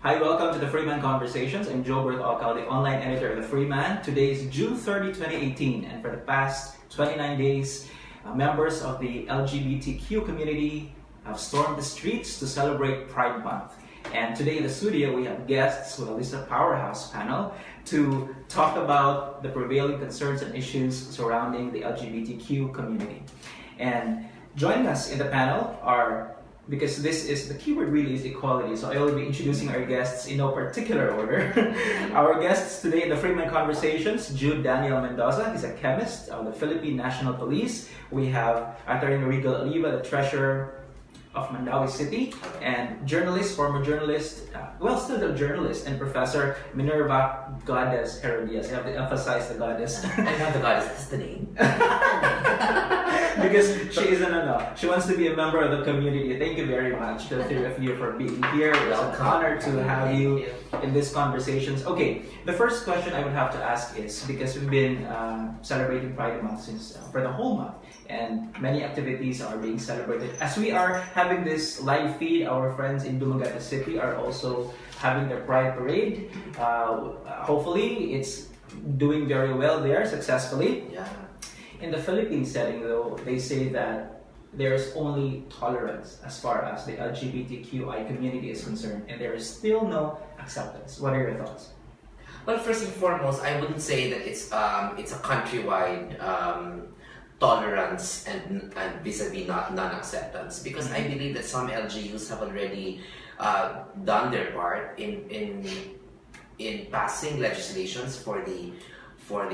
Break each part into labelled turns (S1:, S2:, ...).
S1: Hi, welcome to the Freeman Conversations. I'm Gilbert Ocal, the online editor of the Freeman. Today is June 30, 2018, and for the past 29 days, members of the LGBTQ community have stormed the streets to celebrate Pride Month. And today in the studio, we have guests with a powerhouse panel to talk about the prevailing concerns and issues surrounding the LGBTQ community. And joining us in the panel are, because this is, the keyword really is equality, so I will be introducing our guests in no particular order. Our guests today in the Freeman Conversations, Jude Daniel Mendoza, he's a chemist of the Philippine National Police. We have Attorney Regal Oliva, the treasurer of Mandaue City, and journalist, former journalist, still a journalist, and Professor Minerva Goddess Herodias. I have to emphasize the goddess.
S2: I have the goddess, that's the name.
S1: Because she isn't enough. She wants to be a member of the community. Thank you very much to the three of you for being here. It's an honor to have you in these conversations. Okay, the first question I would have to ask is, because we've been celebrating Pride Month since for the whole month, and many activities are being celebrated. As we are having this live feed, our friends in Dumaguete City are also having their Pride Parade. Hopefully, it's doing very well there, successfully.
S2: Yeah.
S1: In the Philippine setting, though, they say that there's only tolerance as far as the LGBTQI community is concerned, and there is still no acceptance. What are your thoughts?
S2: Well, first and foremost, I wouldn't say that it's a countrywide tolerance and vis-a-vis non-acceptance, because I believe that some LGUs have already done their part in passing legislations for the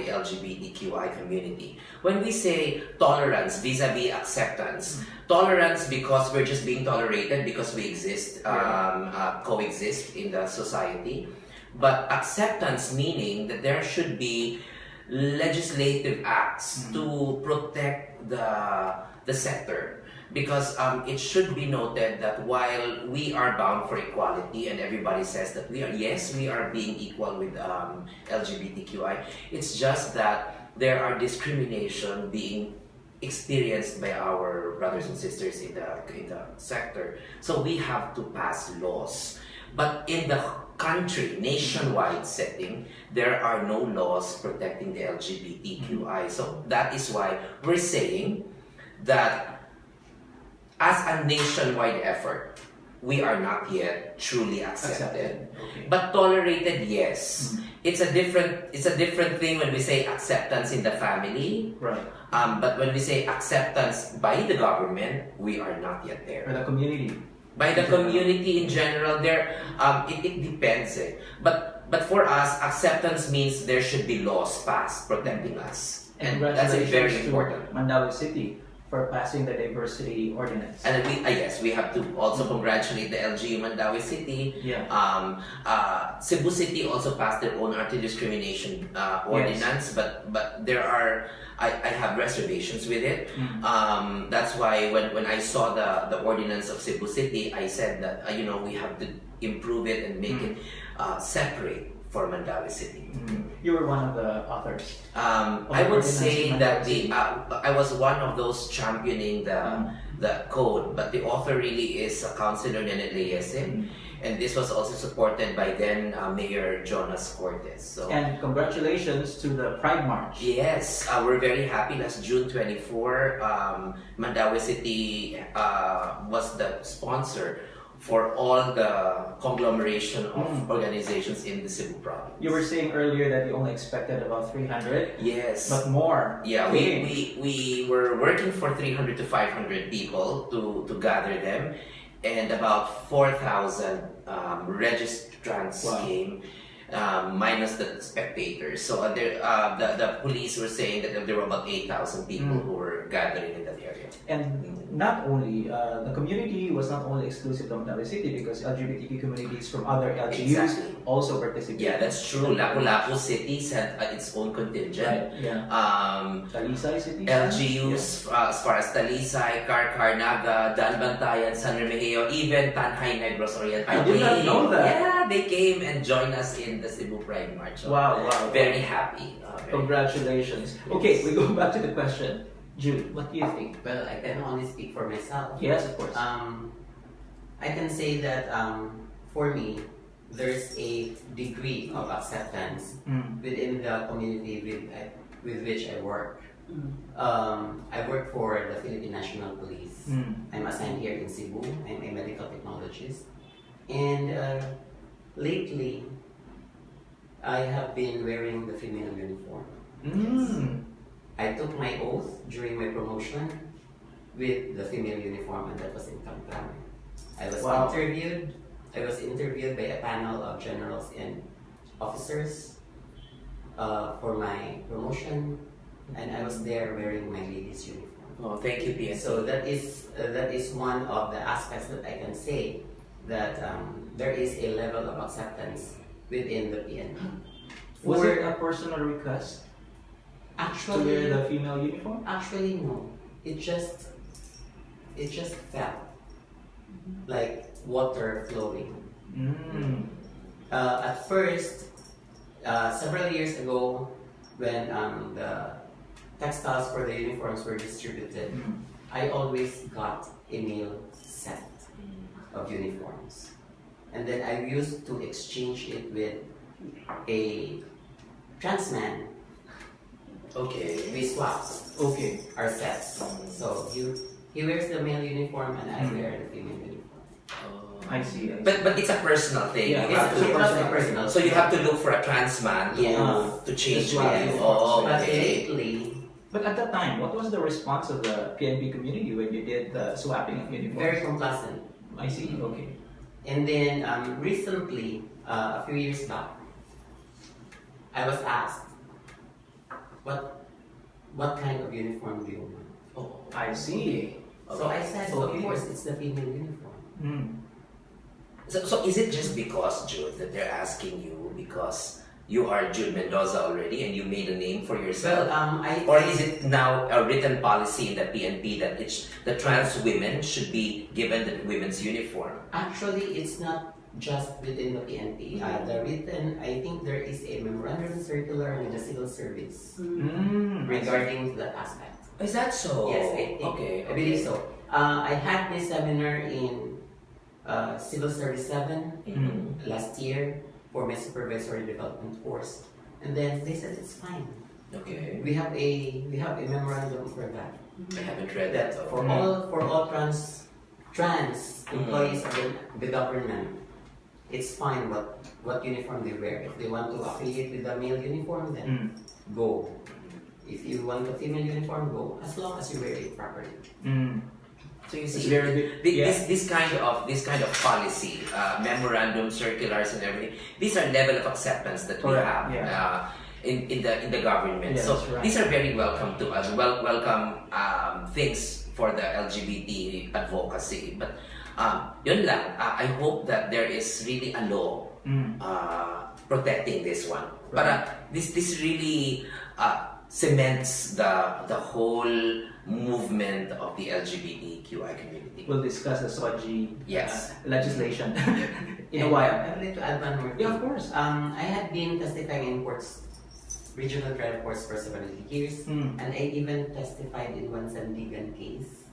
S2: LGBTQI community. When we say tolerance vis-a-vis acceptance, tolerance because we're just being tolerated because we exist, coexist in the society, but acceptance meaning that there should be legislative acts to protect the sector. Because it should be noted that while we are bound for equality and everybody says that we are being equal with LGBTQI, it's just that there are discrimination being experienced by our brothers and sisters in the sector. So we have to pass laws. But in the country, nationwide setting, there are no laws protecting the LGBTQI. So that is why we're saying that as a nationwide effort, we are not yet truly accepted.
S1: Okay.
S2: But tolerated, yes. It's a different thing when we say acceptance in the family.
S1: Right.
S2: But when we say acceptance by the government, we are not yet there.
S1: Or the community.
S2: By the community in general, it depends. But for us, acceptance means there should be laws passed protecting us. And that's very important.
S1: Mandaue City for passing the diversity ordinance.
S2: And we have to also congratulate the LGU Mandaue City.
S1: Yeah.
S2: Cebu City also passed their own anti-discrimination ordinance, but there are, I have reservations with it. That's why when I saw the ordinance of Cebu City, I said that we have to improve it and make it separate for Mandaue City.
S1: You were one of the authors.
S2: I would say that I was one of those championing the code, but the author really is Councilor Nenet Leyese, and this was also supported by then Mayor Jonas Cortez. So,
S1: and congratulations to the Pride March.
S2: Yes, we're very happy. Last June 24, Mandaue City was the sponsor for all the conglomeration of organizations in the Cebu province.
S1: You were saying earlier that you only expected about 300.
S2: Yes.
S1: But more.
S2: Yeah, we were working for 300 to 500 people to gather them, and about 4,000 registrants came, minus the spectators. So the police were saying that there were about 8,000 people who were gathering in that area.
S1: And not only, the community was not only exclusive to Mandaue City, because LGBTQ communities from other LGUs also participated.
S2: Yeah, that's true. Lapu-Lapu City had its own contingent.
S1: Right, yeah. Talisay City?
S2: LGUs, as far as Talisay, Naga, Danbantayan, San Remigio, even Tanhay Negros Oriental.
S1: I did not know that.
S2: Yeah, they came and joined us in the Cebu Pride March. So
S1: wow.
S2: Very happy.
S1: Congratulations. Okay, we go back to the question. Jude, what do you think?
S3: Well, I can only speak for myself.
S1: Yes, of course.
S3: I can say that for me, there's a degree of acceptance
S1: Mm.
S3: within the community with which I work. I work for the Philippine National Police. I'm assigned here in Cebu. I'm a medical technologist. And lately, I have been wearing the female uniform.
S1: Mm.
S3: I took my oath during my promotion with the female uniform, and that was in Campan. I was
S1: Wow.
S3: interviewed. I was interviewed by a panel of generals and officers for my promotion, and I was there wearing my ladies' uniform.
S2: Oh, thank you, PNP.
S3: So that is one of the aspects that I can say that there is a level of acceptance within the PNP.
S1: Was it a personal request to
S3: Actually,
S1: wear the female uniform?
S3: actually no. It just felt like water flowing.
S1: Mm.
S3: At first, several years ago, when the textiles for the uniforms were distributed,
S1: Mm.
S3: I always got a male set of uniforms. And then I used to exchange it with a trans man.
S2: Okay.
S3: We swapped
S1: Okay.
S3: our sets. So he wears the male uniform and I wear the female uniform.
S1: I see.
S2: But it's a personal thing.
S1: Yeah,
S2: You have
S3: It's
S2: to-
S3: not a personal.
S2: so you have to look for a trans man to change with you. Oh,
S3: But
S2: okay.
S3: lately,
S1: But at that time, what was the response of the PNP community when you did the swapping of uniforms?
S3: very complacent.
S1: I see. Okay.
S3: And then recently, a few years back, I was asked, what kind of uniform do you want?
S2: Oh,
S1: I see.
S3: So I said,
S1: Okay.
S3: of course, it's the female uniform.
S1: Mm.
S2: So is it just because, Jude, that they're asking you because you are Jude Mendoza already and you made a name for yourself?
S3: Well,
S2: Or is it now a written policy in the PNP that the trans women should be given the women's uniform?
S3: Actually, it's not just within the PNP. I think there is a memorandum circular with the civil service
S1: Mm.
S3: regarding that aspect.
S2: Is that so?
S3: Yes, I think.
S2: Okay.
S3: I believe so. I had this seminar in Civil Service 7
S1: Mm.
S3: last year for my supervisory development course, and then they said it's fine.
S2: Okay.
S3: We have a memorandum for that.
S2: I haven't read that.
S3: That for
S1: Mm.
S3: all trans employees of the government, it's fine what uniform they wear. If they want to affiliate with the male uniform, then
S1: Mm.
S3: go. If you want a female uniform, go. As long as you wear it properly.
S1: Mm.
S2: So you
S1: It's
S2: see,
S1: very big. Yeah.
S2: this kind of policy, memorandum, circulars, and everything. These are level of acceptance that we
S1: Correct,
S2: have
S1: yeah.
S2: in the government.
S1: Yeah,
S2: so
S1: that's right.
S2: these are very welcome to us. Welcome things for the LGBT advocacy. But yun lang. I hope that there is really a law
S1: Mm.
S2: protecting this one.
S1: Right.
S2: Para this really cements the whole movement of the LGBTQI community.
S1: We'll discuss the SOGI
S2: Yes.
S1: legislation in a
S3: And
S1: while.
S3: I would like to add one more thing.
S1: Yeah, of course.
S3: I had been testifying in courts, regional trial courts for several years,
S1: Mm.
S3: and I even testified in one Sandigan case.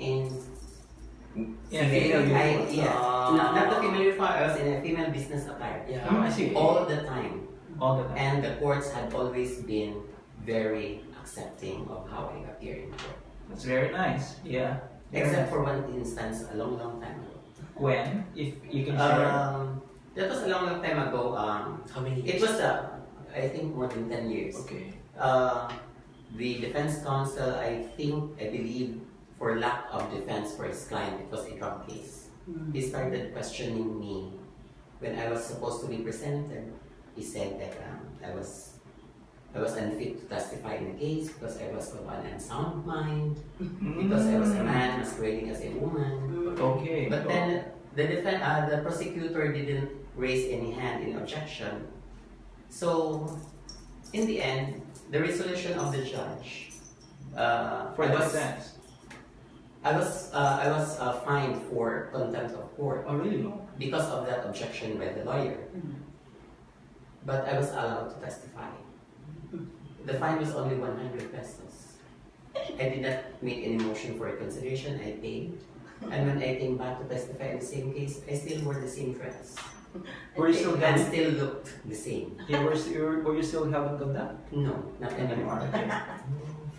S3: And
S1: In a female uniform.
S3: not the female uniform, I was in a female business attire.
S2: Yeah.
S1: Oh, I see.
S3: All the time.
S1: All the time.
S3: And the courts had always been very accepting of how I appear in court.
S1: That's very nice. Yeah. Very
S3: Except
S1: nice.
S3: for one instance a long time ago.
S1: When, if you can share.
S3: That was a long time ago.
S2: How many
S3: It
S2: years?
S3: was, I think, more than 10 years.
S2: Okay.
S3: The defense counsel, I believe, for lack of defense for his client, it was a drug case. He started questioning me when I was supposed to be presented. He said that I was unfit to testify in the case because I was of an unsound mind, because I was a man masquerading as a woman.
S1: Okay.
S3: But then the prosecutor didn't raise any hand in objection. So, in the end, the resolution of the judge.
S1: For the defense.
S3: I was fined for contempt of court
S1: Oh, really?
S3: because of that objection by the lawyer. But I was allowed to testify. The fine was only 100 pesos. I did not make any motion for reconsideration. I paid. And when I came back to testify in the same case, I still wore the same dress.
S1: Were you still
S3: And
S1: having?
S3: still looked the same.
S1: Yeah, were you still having contact?
S3: No, not anymore.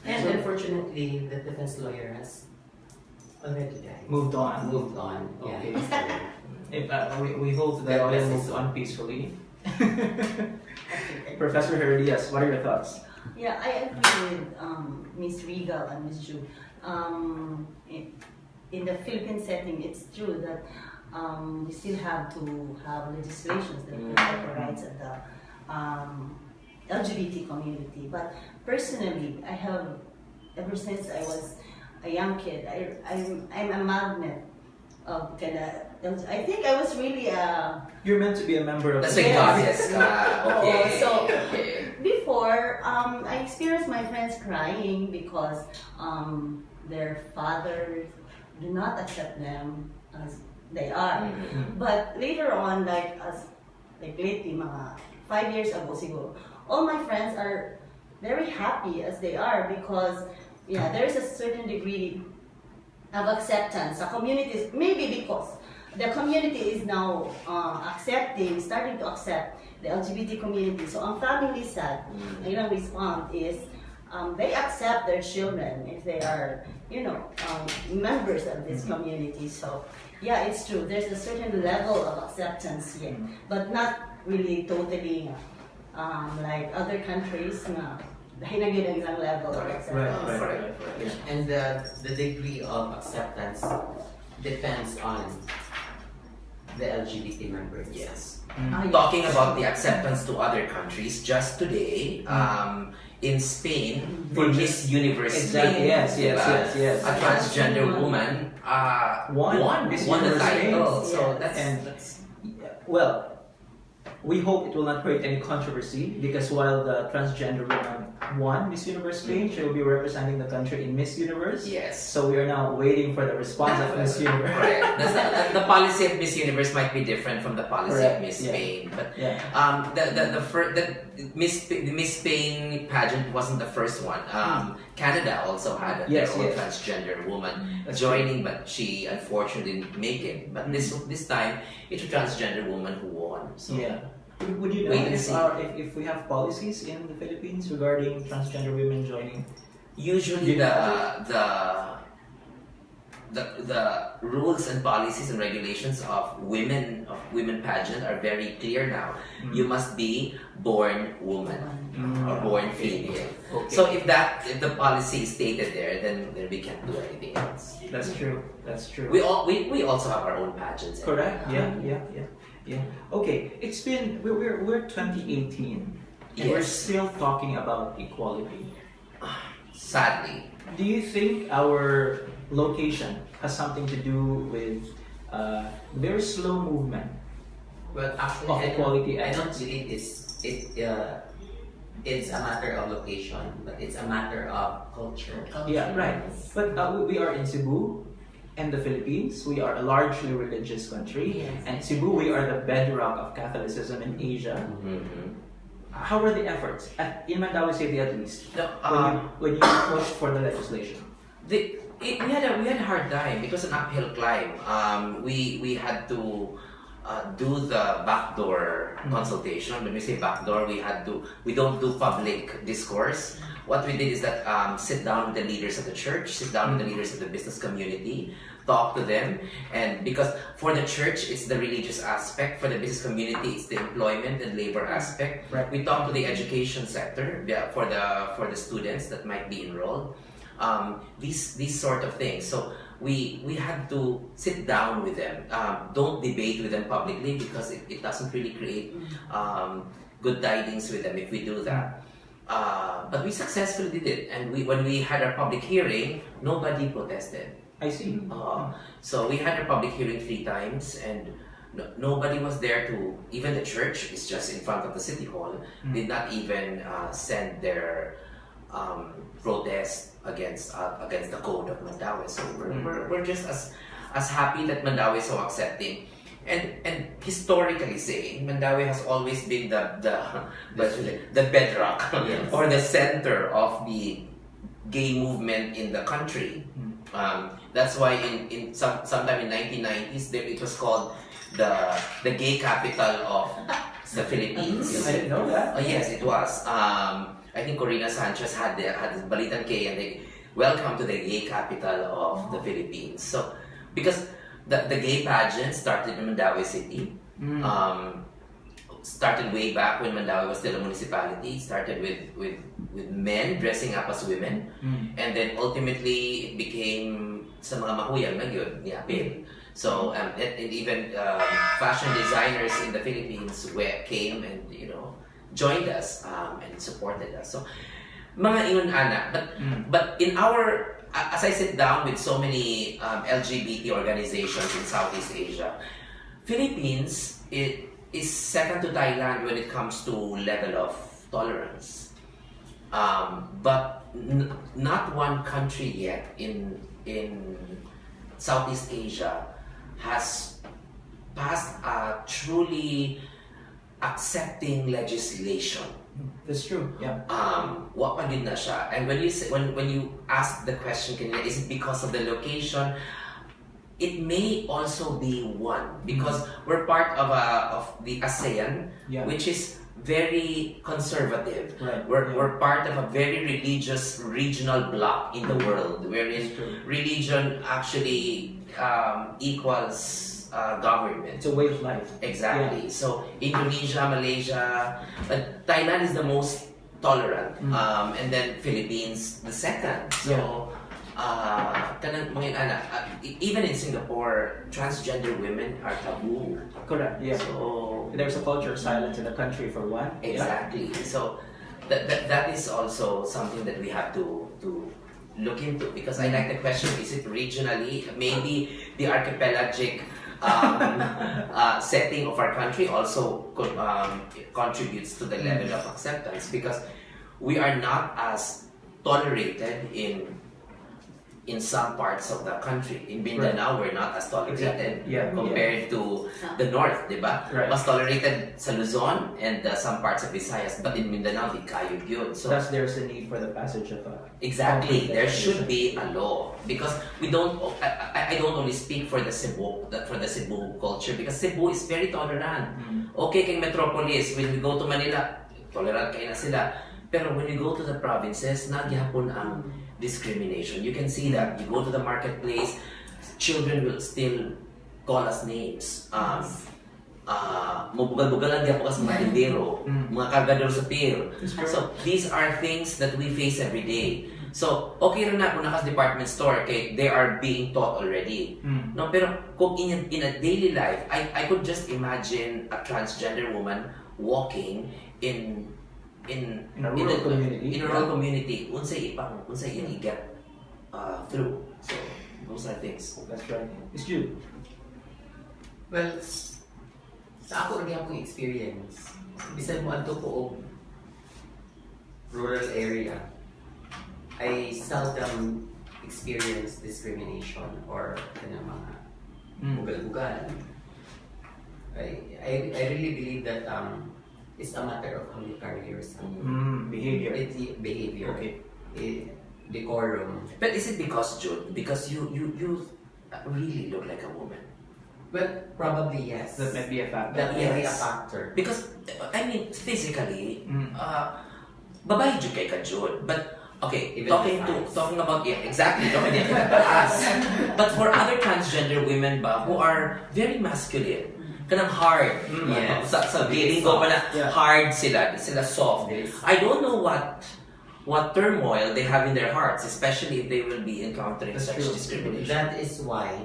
S3: And
S1: So-
S3: unfortunately, the defense lawyer has already died.
S1: Moved on.
S3: Moved on. Yeah.
S1: Okay.
S3: So,
S1: If, we hope that
S3: God
S1: all
S3: bless his
S1: moved
S3: soul.
S1: on peacefully. Professor Herodias, what are your thoughts?
S4: Yeah, I agree with Ms. Regal and Ms. Ju. In the Philippine setting, it's true that we still have to have legislations that protect the rights of the LGBT community. But personally, I have, ever since I was a young kid, I'm a magnet of kind of, I think I was really a,
S1: You're meant to be a member of
S2: That's
S1: the
S2: why
S4: Yes.
S2: God yes. Okay.
S4: So-
S2: okay.
S4: before, I experienced my friends crying because their fathers do not accept them as they are.
S2: Mhm.
S4: But later on, like lately, mga 5 years ago siguro, all my friends are very happy as they are because yeah, there is a certain degree of acceptance. The communities, maybe because the community is now starting to accept the LGBT community. So ang family side, ilang response is they accept their children if they are, members of this community. So yeah, it's true. There's a certain level of acceptance here, but not really totally like other countries na dahil na yun ang isang level of acceptance.
S1: Right. Yeah.
S3: and the degree of acceptance depends on the LGBT members.
S2: Yes.
S4: Ah, yes.
S2: Talking about the acceptance to other countries, just today, in Spain, for Miss Universe
S1: Exactly.
S2: Spain,
S1: Yes.
S2: a transgender woman
S1: Won Miss
S2: won the
S1: Universe Spain.
S2: title. So
S4: Yes.
S2: that's
S1: Well, we hope it will not create any controversy because while the transgender woman won Miss Universe Spain, she will be representing the country in Miss Universe.
S2: yes.
S1: So we are now waiting for the response of Miss Universe.
S2: Correct. The policy of Miss Universe might be different from the policy
S1: Correct,
S2: of Miss
S1: yeah.
S2: Spain, but
S1: Yeah.
S2: the Miss Spain pageant wasn't the first one. Canada also had
S1: Yes,
S2: their own
S1: yes.
S2: transgender woman
S1: That's
S2: joining, but she unfortunately didn't make it. But this time, it's a transgender woman who won. So
S1: Yeah. Would you know
S2: Wait and
S1: if,
S2: see.
S1: if we have policies in the Philippines regarding transgender women joining?
S2: usually the rules and policies and regulations of women pageant are very clear now. You must be born woman or born female.
S1: Okay.
S2: So if the policy is stated there, then we can't do anything else.
S1: That's true. That's true.
S2: We also have our own pageants.
S1: Correct. Yeah. Okay. It's been we're 2018. And we're
S2: Yes.
S1: still talking about equality.
S2: Sadly.
S1: Do you think our location has something to do with very slow movement?
S3: Well, actually,
S1: Of equality
S3: I don't
S1: efforts.
S3: believe it's a matter of location, but it's a matter of culture.
S1: Yeah, right. But we are in Cebu and the Philippines. We are a largely religious country.
S4: Yes.
S1: And Cebu, we are the bedrock of Catholicism in Asia.
S2: Mm-hmm.
S1: How are the efforts? In Mandawi City at least,
S2: No,
S1: when you pushed for the legislation?
S2: we had a hard time. It was an uphill climb. We had to do the backdoor consultation. When we say backdoor, we don't do public discourse. What we did is that sit down with the leaders of the church, sit down with the leaders of the business community, talk to them, and because for the church it's the religious aspect, for the business community it's the employment and labor aspect.
S1: Right.
S2: We talk to the education sector for the students that might be enrolled. These sort of things. So we had to sit down with them. Don't debate with them publicly because it doesn't really create good tidings with them if we do that. But we successfully did it, and when we had our public hearing, nobody protested.
S1: I see.
S2: So we had our public hearing 3 times, and nobody was there to. Even the church is just in front of the city hall. Did not even send their protest against the code of Mandawi. So we're just as happy that Mandawi is so accepting. And historically saying, Mandawi has always been the bedrock
S3: Yes.
S2: or the center of the gay movement in the country. That's why in sometime in 1990s it was called the gay capital of the Philippines.
S1: I didn't know that.
S2: Oh yes, it was. I think Corina Sanchez had the Balitan K, and they welcome to the gay capital of the Philippines. So because the gay pageant started in Mandaue City. Started way back when Mandaue was still a municipality. Started with men dressing up as women, and then ultimately it became sa mga mahuyang na yun, niapil. So and even fashion designers in the Philippines came and joined us and supported us. So mga iyon ana, but in our as I sit down with so many LGBT organizations in Southeast Asia, Philippines is second to Thailand when it comes to level of tolerance. But not one country yet in Southeast Asia has passed a truly accepting legislation.
S1: That's true. Yeah.
S2: What pa yun na siya? And when you ask the question, is it because of the location? It may also be one because we're part of the ASEAN, which is very conservative.
S1: Right.
S2: We're part of a very religious regional bloc in the world, wherein religion actually equals government.
S1: It's a way of life.
S2: Exactly. Yeah. So Indonesia, Malaysia, Thailand is the most tolerant, and then Philippines the second. So. Even in Singapore, transgender women are taboo.
S1: Correct. Yeah.
S2: So
S1: there's a culture of silence in the country for one.
S2: Exactly. Yeah. So that is also something that we have to look into, because I like the question: is it regionally? Maybe the archipelagic setting of our country also contributes to the level of acceptance, because we are not as tolerated in some parts of the country. In Mindanao, we're not as tolerated compared to the north, di ba?
S1: Right.
S2: Mas tolerated sa Luzon and some parts of Visayas, but in Mindanao, di kayod yun. So
S1: thus, there's a need for the passage of
S2: exactly. There should be a law, because we don't. I don't only speak for the Cebu culture, because Cebu is very tolerant. Okay, kay Metropolis, when we go to Manila, tolerant kayo na sila. Pero when you go to the provinces, nagyapon ang discrimination. You can see that. You go to the marketplace, children will still call us names. Mabugal-bugalan diyan po kasi mga tindero, mga kargador sa pier. So these are things that we face every day. So okay rin na kung nakas department store, okay, they are being taught already. No, pero kung in a daily life, I could just imagine a transgender woman walking in
S1: a rural community.
S2: In a rural community, unsay yun i-get through. So those are things.
S1: That's right. It's Jude.
S3: Well, sa ako rin akong experience, bisan mo ato ko og rural area, I seldom experience discrimination or mga bugal-bugal. I really believe that it's a matter of how you carry yourself.
S1: Behavior.
S3: It's behavior.
S1: Okay.
S3: Decorum.
S2: But is it because, Jude, because you really look like a woman?
S3: Well, probably yes.
S1: That might be a factor.
S3: That may be a factor.
S2: Because, I mean, physically, babae Jude kay ka, Jude. But, okay, talking about, exactly, talking about us. But for other transgender women who are very masculine, kanang hard.
S3: Yes.
S2: Sa feeling ko pa na hard sila soft.
S3: Yes.
S2: I don't know what turmoil they have in their hearts, especially if they will be encountering such discrimination.
S3: That is why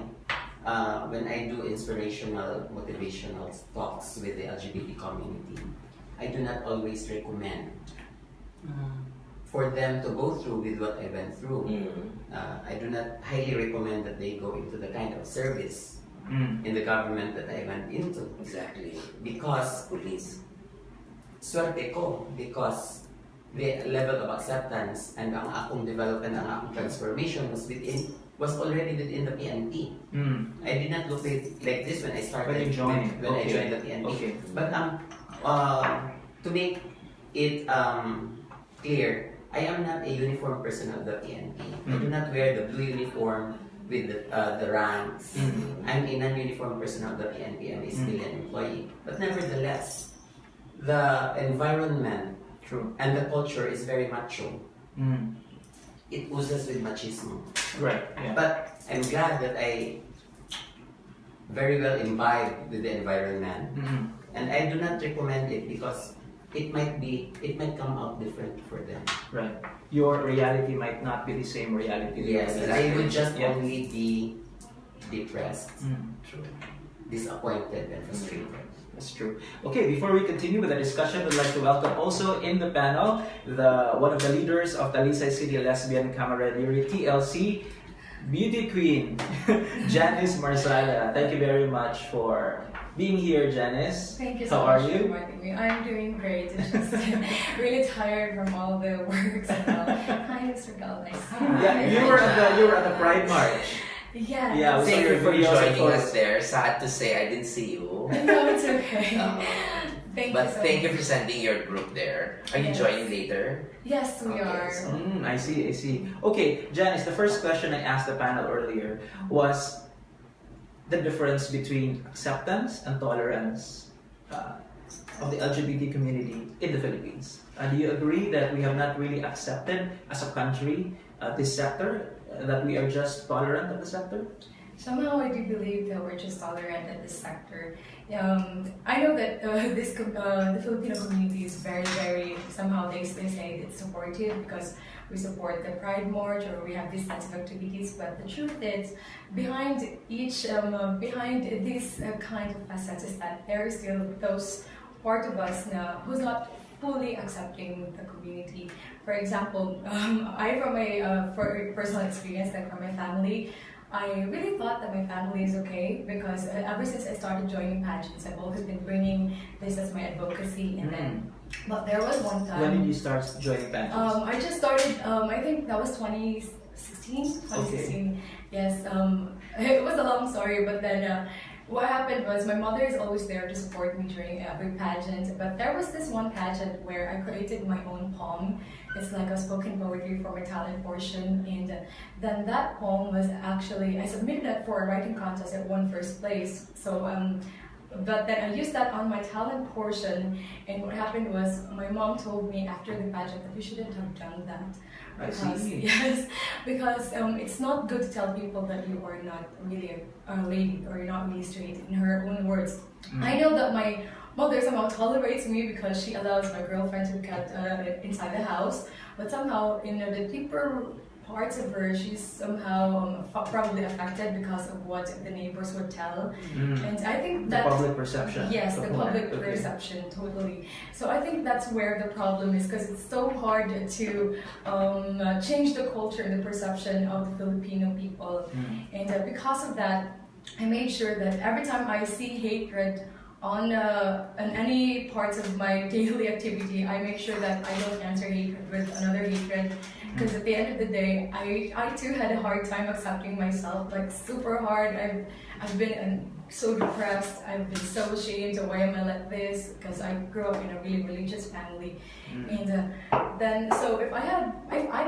S3: when I do inspirational, motivational talks with the LGBT community, I do not always recommend for them to go through with what I went through. I do not highly recommend that they go into the kind of service in the government that I went into.
S2: Exactly.
S3: Because
S2: police.
S3: Swerte ko, because the level of acceptance and ang akong development, ang akong transformation was already within the PNP. I did not look like this when I started.
S1: When you joined.
S3: When I joined the PNP.
S1: Okay.
S3: But to make it clear, I am not a uniform person of the PNP. I do not wear the blue uniform with the ranks. I'm a non-uniform personnel of the PNP. I'm a civilian employee. But nevertheless, the environment
S1: True.
S3: and the culture is very macho.
S1: Mm.
S3: It oozes with machismo.
S1: Right. Yeah.
S3: But I'm glad that I very well imbibe with the environment.
S1: Mhm.
S3: And I do not recommend it because it might come out different for them.
S1: Right. Your reality might not be the same reality.
S3: Yes,
S1: that
S3: I would just
S1: Yeah.
S3: only be depressed,
S1: Mm.
S3: disappointed, and frustrated.
S1: That's true. Okay, before we continue with the discussion, we'd like to welcome also in the panel one of the leaders of the Talisay City Lesbian Camaraderie TLC, beauty queen, Janice Marsala. Thank you very much for being here, Janice.
S5: Thank you so
S1: How are
S5: much for
S1: you?
S5: inviting me. I'm doing great. It's just really tired from all the work. Hi, Mr. Galvez.
S1: Yeah, you were at the Pride March.
S5: Yeah.
S1: Yeah, we saw
S2: Thank
S1: your
S2: you for
S1: videos and
S2: joining us
S1: photos.
S2: there. Sad to say I didn't see you.
S5: No, it's okay. Thank
S2: But
S5: you so
S2: thank you
S5: much.
S2: for sending your group there. Are you
S5: Yes.
S2: joining later?
S5: Yes, we
S2: Okay,
S5: are.
S2: so-
S1: I see. Okay, Janice, the first question I asked the panel earlier was the difference between acceptance and tolerance of the LGBT community in the Philippines. Do you agree that we have not really accepted as a country this sector, that we are just tolerant of the sector?
S5: Somehow I do believe that we're just tolerant in this sector. I know that the Filipino community is very, very, somehow they say it's supportive because we support the Pride March or we have these types of activities, but the truth is, behind behind these kind of facets is that there is still those part of us now who's not fully accepting the community. For example, I from a for personal experience, like from my family, I really thought that my family is okay because ever since I started joining pageants, I've always been bringing this as my advocacy. And then, but there was one time.
S1: When did you start joining pageants?
S5: I just started. I think that was 2016. 2016. Yes. It was a long story, but then. What happened was my mother is always there to support me during every pageant, but there was this one pageant where I created my own poem. It's like a spoken poetry for my talent portion, and then that poem was actually, I submitted it for a writing contest and won first place. So, but then I used that on my talent portion, and what happened was my mom told me after the pageant that you shouldn't have done that.
S1: I
S5: Because,
S1: see.
S5: yes, because it's not good to tell people that you are not really a lady or you're not really straight, in her own words. I know that my mother somehow tolerates me because she allows my girlfriend to cut inside the house, but somehow in the deeper parts of her, she's somehow probably affected because of what the neighbors would tell. And I think
S1: The
S5: that
S1: public perception.
S5: yes, the public
S1: Okay.
S5: perception, totally. So I think that's where the problem is because it's so hard to change the culture and the perception of the Filipino people. And because of that, I made sure that every time I see hatred on any parts of my daily activity, I make sure that I don't answer hatred with another hatred. Because at the end of the day, I too had a hard time accepting myself, like super hard. I've been so depressed. I've been so ashamed of why am I like this? Because I grew up in a really religious family, and then so if I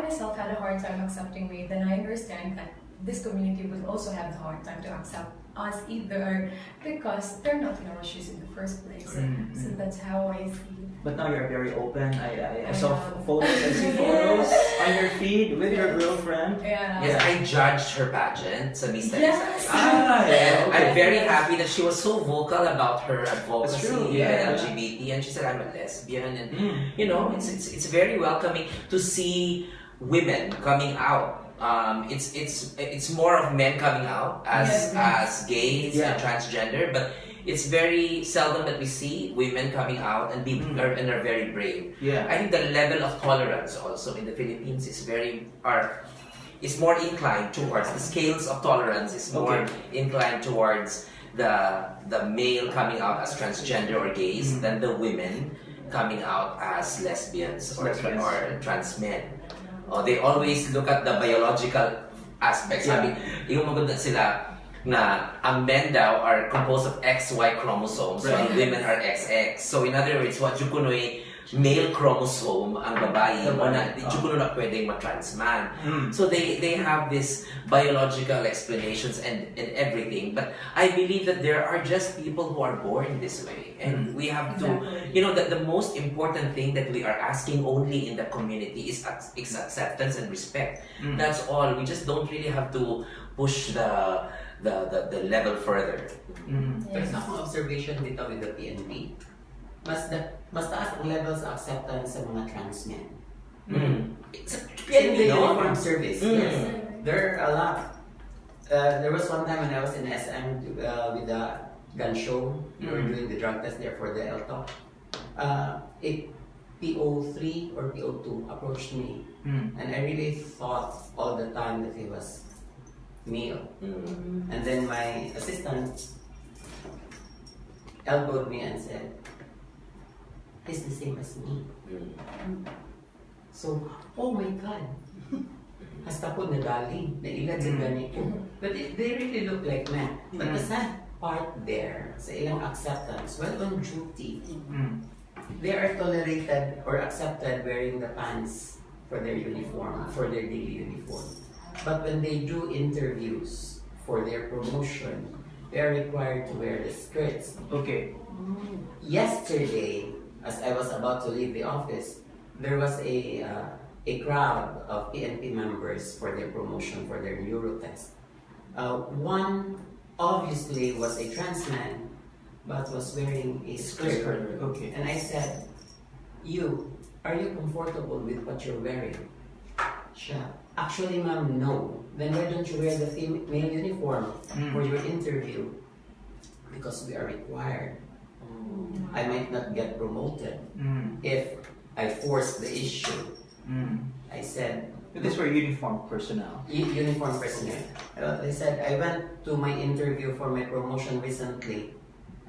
S5: myself had a hard time accepting me, then I understand that this community will also have a hard time to accept us either because they're not in our shoes in the first place. So that's how I see it.
S1: But now you're very open. I
S5: I
S1: saw
S5: know.
S1: photos. I see photos on your feed with your girlfriend.
S5: Yeah.
S2: Yes, I judged her pageant sa Miss
S5: Yes.
S2: Talisay.
S1: Yeah, okay.
S2: I'm very happy that she was so vocal about her advocacy
S1: true,
S2: and
S1: yeah.
S2: LGBT, and she said I'm a lesbian, and you know it's very welcoming to see women coming out. It's more of men coming out as gays and transgender, but it's very seldom that we see women coming out and are very brave.
S1: Yeah.
S2: I think the level of tolerance also in the Philippines is more inclined towards the scales of tolerance is more inclined towards the male coming out as transgender or gays than the women coming out as lesbians or trans men. They always look at the biological aspects. Sabi, yung maganda sila na ang men daw are composed of XY chromosomes while women are XX. So in other words, what Jukunoy male chromosome ang babae,
S1: Babae.
S2: hindi ko na pwedeng ma-trans man.
S1: Mm.
S2: So they have this biological explanations and everything. But I believe that there are just people who are born this way. And we have to,
S5: Exactly.
S2: you know, that the most important thing that we are asking only in the community is acceptance and respect.
S1: Mm.
S2: That's all. We just don't really have to push the level further.
S1: Mm.
S3: Pero sa akong observation dito with the PNP, mas taas ang levels of acceptance sa mga trans men.
S2: It's a
S3: In
S2: PNP,
S3: the
S2: no?
S3: uniform service,
S2: Mm.
S3: yes. There are a lot. There was one time when I was in SM with the gun show. We were doing the drug test there for the LTOC. A PO3 or PO2 approached me,
S1: Mm.
S3: and I really thought all the time that he was male.
S2: Mm.
S3: And then my assistant elbowed me and said, "He's the same as me."
S2: Mm.
S3: So, oh my God. Hasta ko nagaling, nailad sa ganito. But they really look like men. But the sad part there, sa ilang acceptance, while on duty,
S1: Mm.
S3: they are tolerated or accepted wearing the pants for their uniform, for their daily uniform. But when they do interviews for their promotion, they are required to wear the skirts.
S1: Okay.
S3: Yesterday, as I was about to leave the office, there was a crowd of PNP members for their promotion for their neuro test. One obviously was a trans man, but was wearing a skirt.
S1: Okay.
S3: And I said, are you comfortable with what you're wearing? Siya, actually ma'am, no. Then why don't you wear the male uniform for your interview? Because we are required. I might not get promoted
S1: Mm.
S3: if I force the issue.
S1: Mm.
S3: I said,
S1: But these were uniformed personnel.
S3: uniform personnel. I said, I went to my interview for my promotion recently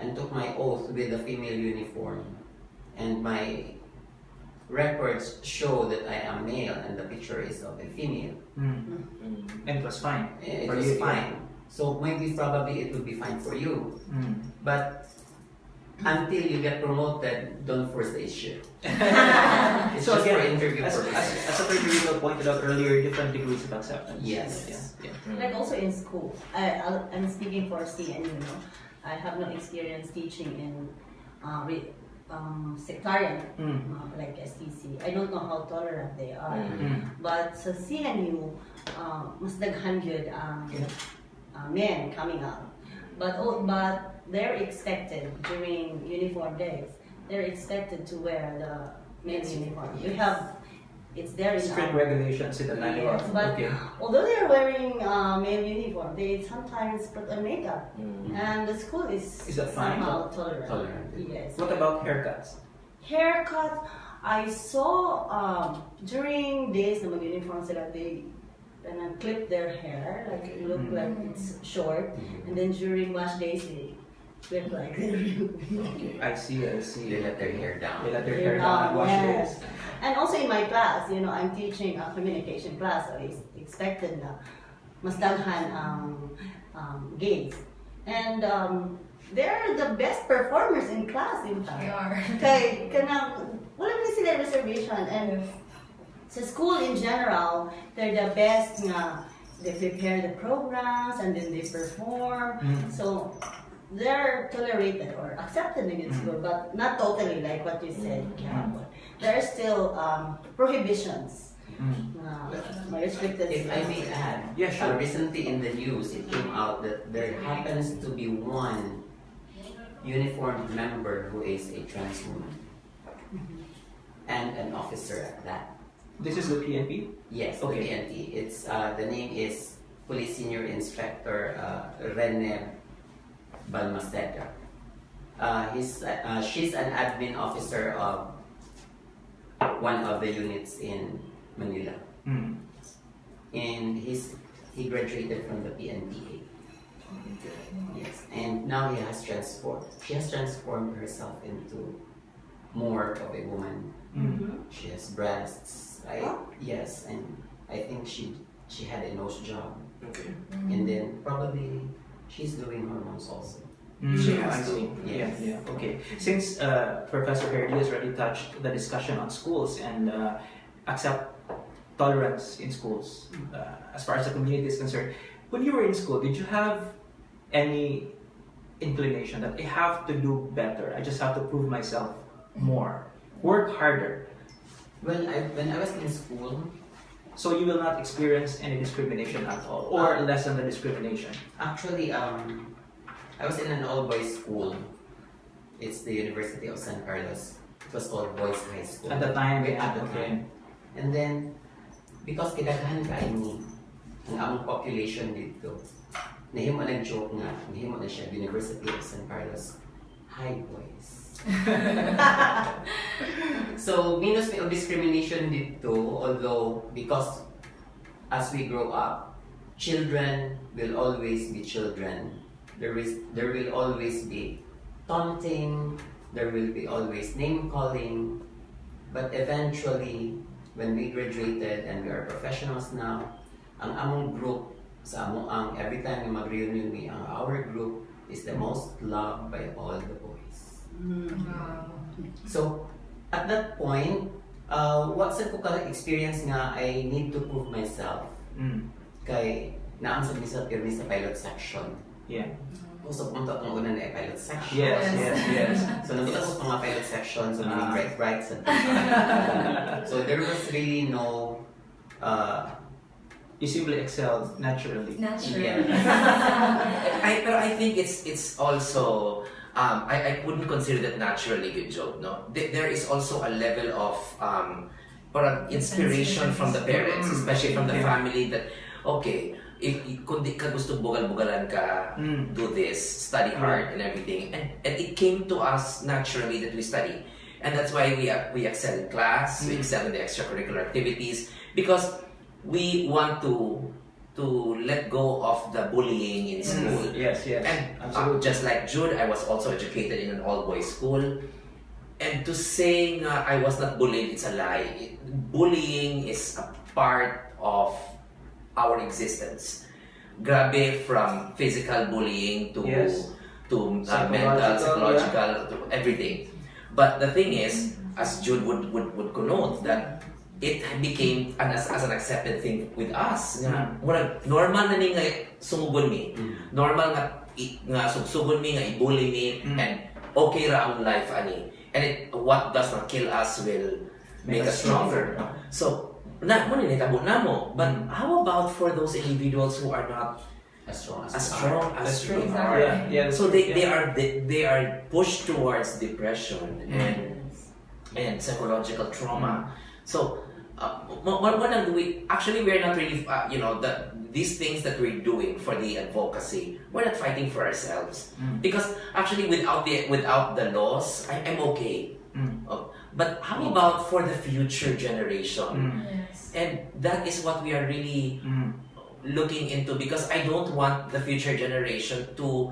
S3: and took my oath with a female uniform. And my records show that I am male and the picture is of a female.
S1: Mm. And it was fine.
S3: It
S1: For
S3: was
S1: you,
S3: fine. So maybe probably it will be fine for you.
S1: Mm.
S3: But until you get promoted, don't force the issue. It's
S1: So
S3: just
S1: again,
S3: for interview
S1: as
S3: purposes.
S1: Attorney Rico pointed out earlier, different degrees of acceptance.
S3: Yes.
S1: Yeah.
S4: Like also in school, I'm speaking for CNU, you know. I have no experience teaching in sectarian, like STC. I don't know how tolerant they are. But sa CNU, mas daghan yun ang men coming out. But they're expected during uniform days. They're expected to wear the men's uniform. It's there in
S1: Strict
S4: our
S1: regulations in the manual.
S4: Yes, but
S1: Okay.
S4: although they're wearing male uniform, they sometimes put on makeup, and the school is
S1: Is that fine?
S4: somehow tolerant.
S3: Tolerant.
S4: Yes.
S1: What about haircuts?
S4: Haircut, I saw during days na mag-uniform sila, they clip their hair, like it look like it's short, and then during wash days they clip like
S1: Okay. I see.
S3: They let their hair down.
S1: They let their
S4: Hair
S1: hair down and
S4: down,
S1: wash
S4: yes.
S1: this.
S4: And also in my class, you know, I'm teaching a communication class, so it's expected na mas daghan gays. And they're the best performers in class, in fact.
S5: They are.
S4: Kay, kanang, wala man sila reservation. And sa school in general, they're the best nga, they prepare the programs and then they perform. So, they're tolerated or accepted in school, but not totally like what you said, Kiara. There are still prohibitions. Restricted.
S3: If I may add,
S1: Yeah, sure.
S3: recently in the news it came out that there happens to be one uniformed member who is a trans woman. And an officer at that.
S1: This is the PNP?
S3: Yes,
S1: Okay.
S3: the PNT. It's the name is Police Senior Inspector Rene Balmaceda. She's an admin officer of one of the units in Manila.
S1: Mm.
S3: And he graduated from the PNPA. Yes, and now he has transformed. She has transformed herself into more of a woman. She has breasts. Yes, and I think she had a nose job.
S2: Okay.
S3: And then probably she's doing hormones also.
S2: She
S1: I
S2: has to.
S1: see.
S3: Yes.
S1: Yeah. Okay. Since Professor Herdy has already touched the discussion on schools and accept tolerance in schools, as far as the community is concerned, when you were in school, did you have any inclination that I have to do better? I just have to prove myself more, work harder,
S3: Well, when I was in school,
S1: so you will not experience any discrimination at all, or lessen the discrimination?
S3: actually, I was in an all-boys school. It's the University of San Carlos. It was called Boys High School.
S1: At the time,
S3: At the
S1: okay.
S3: time. And then, because kidaghan ka ni ang among population dito, nahimo ng joke nga, nahimo na siya University of San Carlos High Boys. So, minus may of discrimination dito, although because as we grow up, children will always be children. There will always be taunting, there will be always name calling, but eventually, when we graduated and we are professionals now, ang among group sa amo ang every time we mag-reunion we our group is the most loved by all the boys. So at that point, what sa ko ka experience nga I need to prove myself kay naam sa misa pirmi sa pilot section.
S1: Yeah.
S3: So punta akong una na pilot section.
S1: Yes.
S3: So nabot ako sa mga pilot section, so many bright sa so there was really no
S1: You simply excelled naturally.
S3: yeah.
S2: But I think it's also I wouldn't consider that naturally good job. No, there is also a level of parang inspiration from the parents, especially from the family. That okay, if kung di ka gusto bugal-bugalan ka, do this, study hard and everything, and it came to us naturally that we study, and that's why we excel in class, we excel in the extracurricular activities because we want to let go of the bullying in school.
S1: Yes.
S2: And
S1: Absolutely.
S2: just like Jude, I was also educated in an all-boys school. And to say I was not bullied, it's a lie. Bullying is a part of our existence. Grabe, from physical bullying to mental, psychological, to everything. But the thing is, as Jude would connote, that it became as an accepted thing with us. Normal na ni nga sumugon mi. Normal nga sugsugon mi, nga i-bully mi, and okay ra ang life ani. And what does not kill us will make us stronger. So, mo ninitabo na mo. But how about for those individuals who are not
S3: as strong
S2: as we
S1: true.
S2: are?
S1: Yeah.
S2: So they are pushed towards depression and psychological trauma. So, what are we? Actually, we're not really, these things that we're doing for the advocacy, we're not fighting for ourselves. Because actually, without the laws, I'm okay. But how about for the future generation?
S5: Yes.
S2: And that is what we are really looking into, because I don't want the future generation to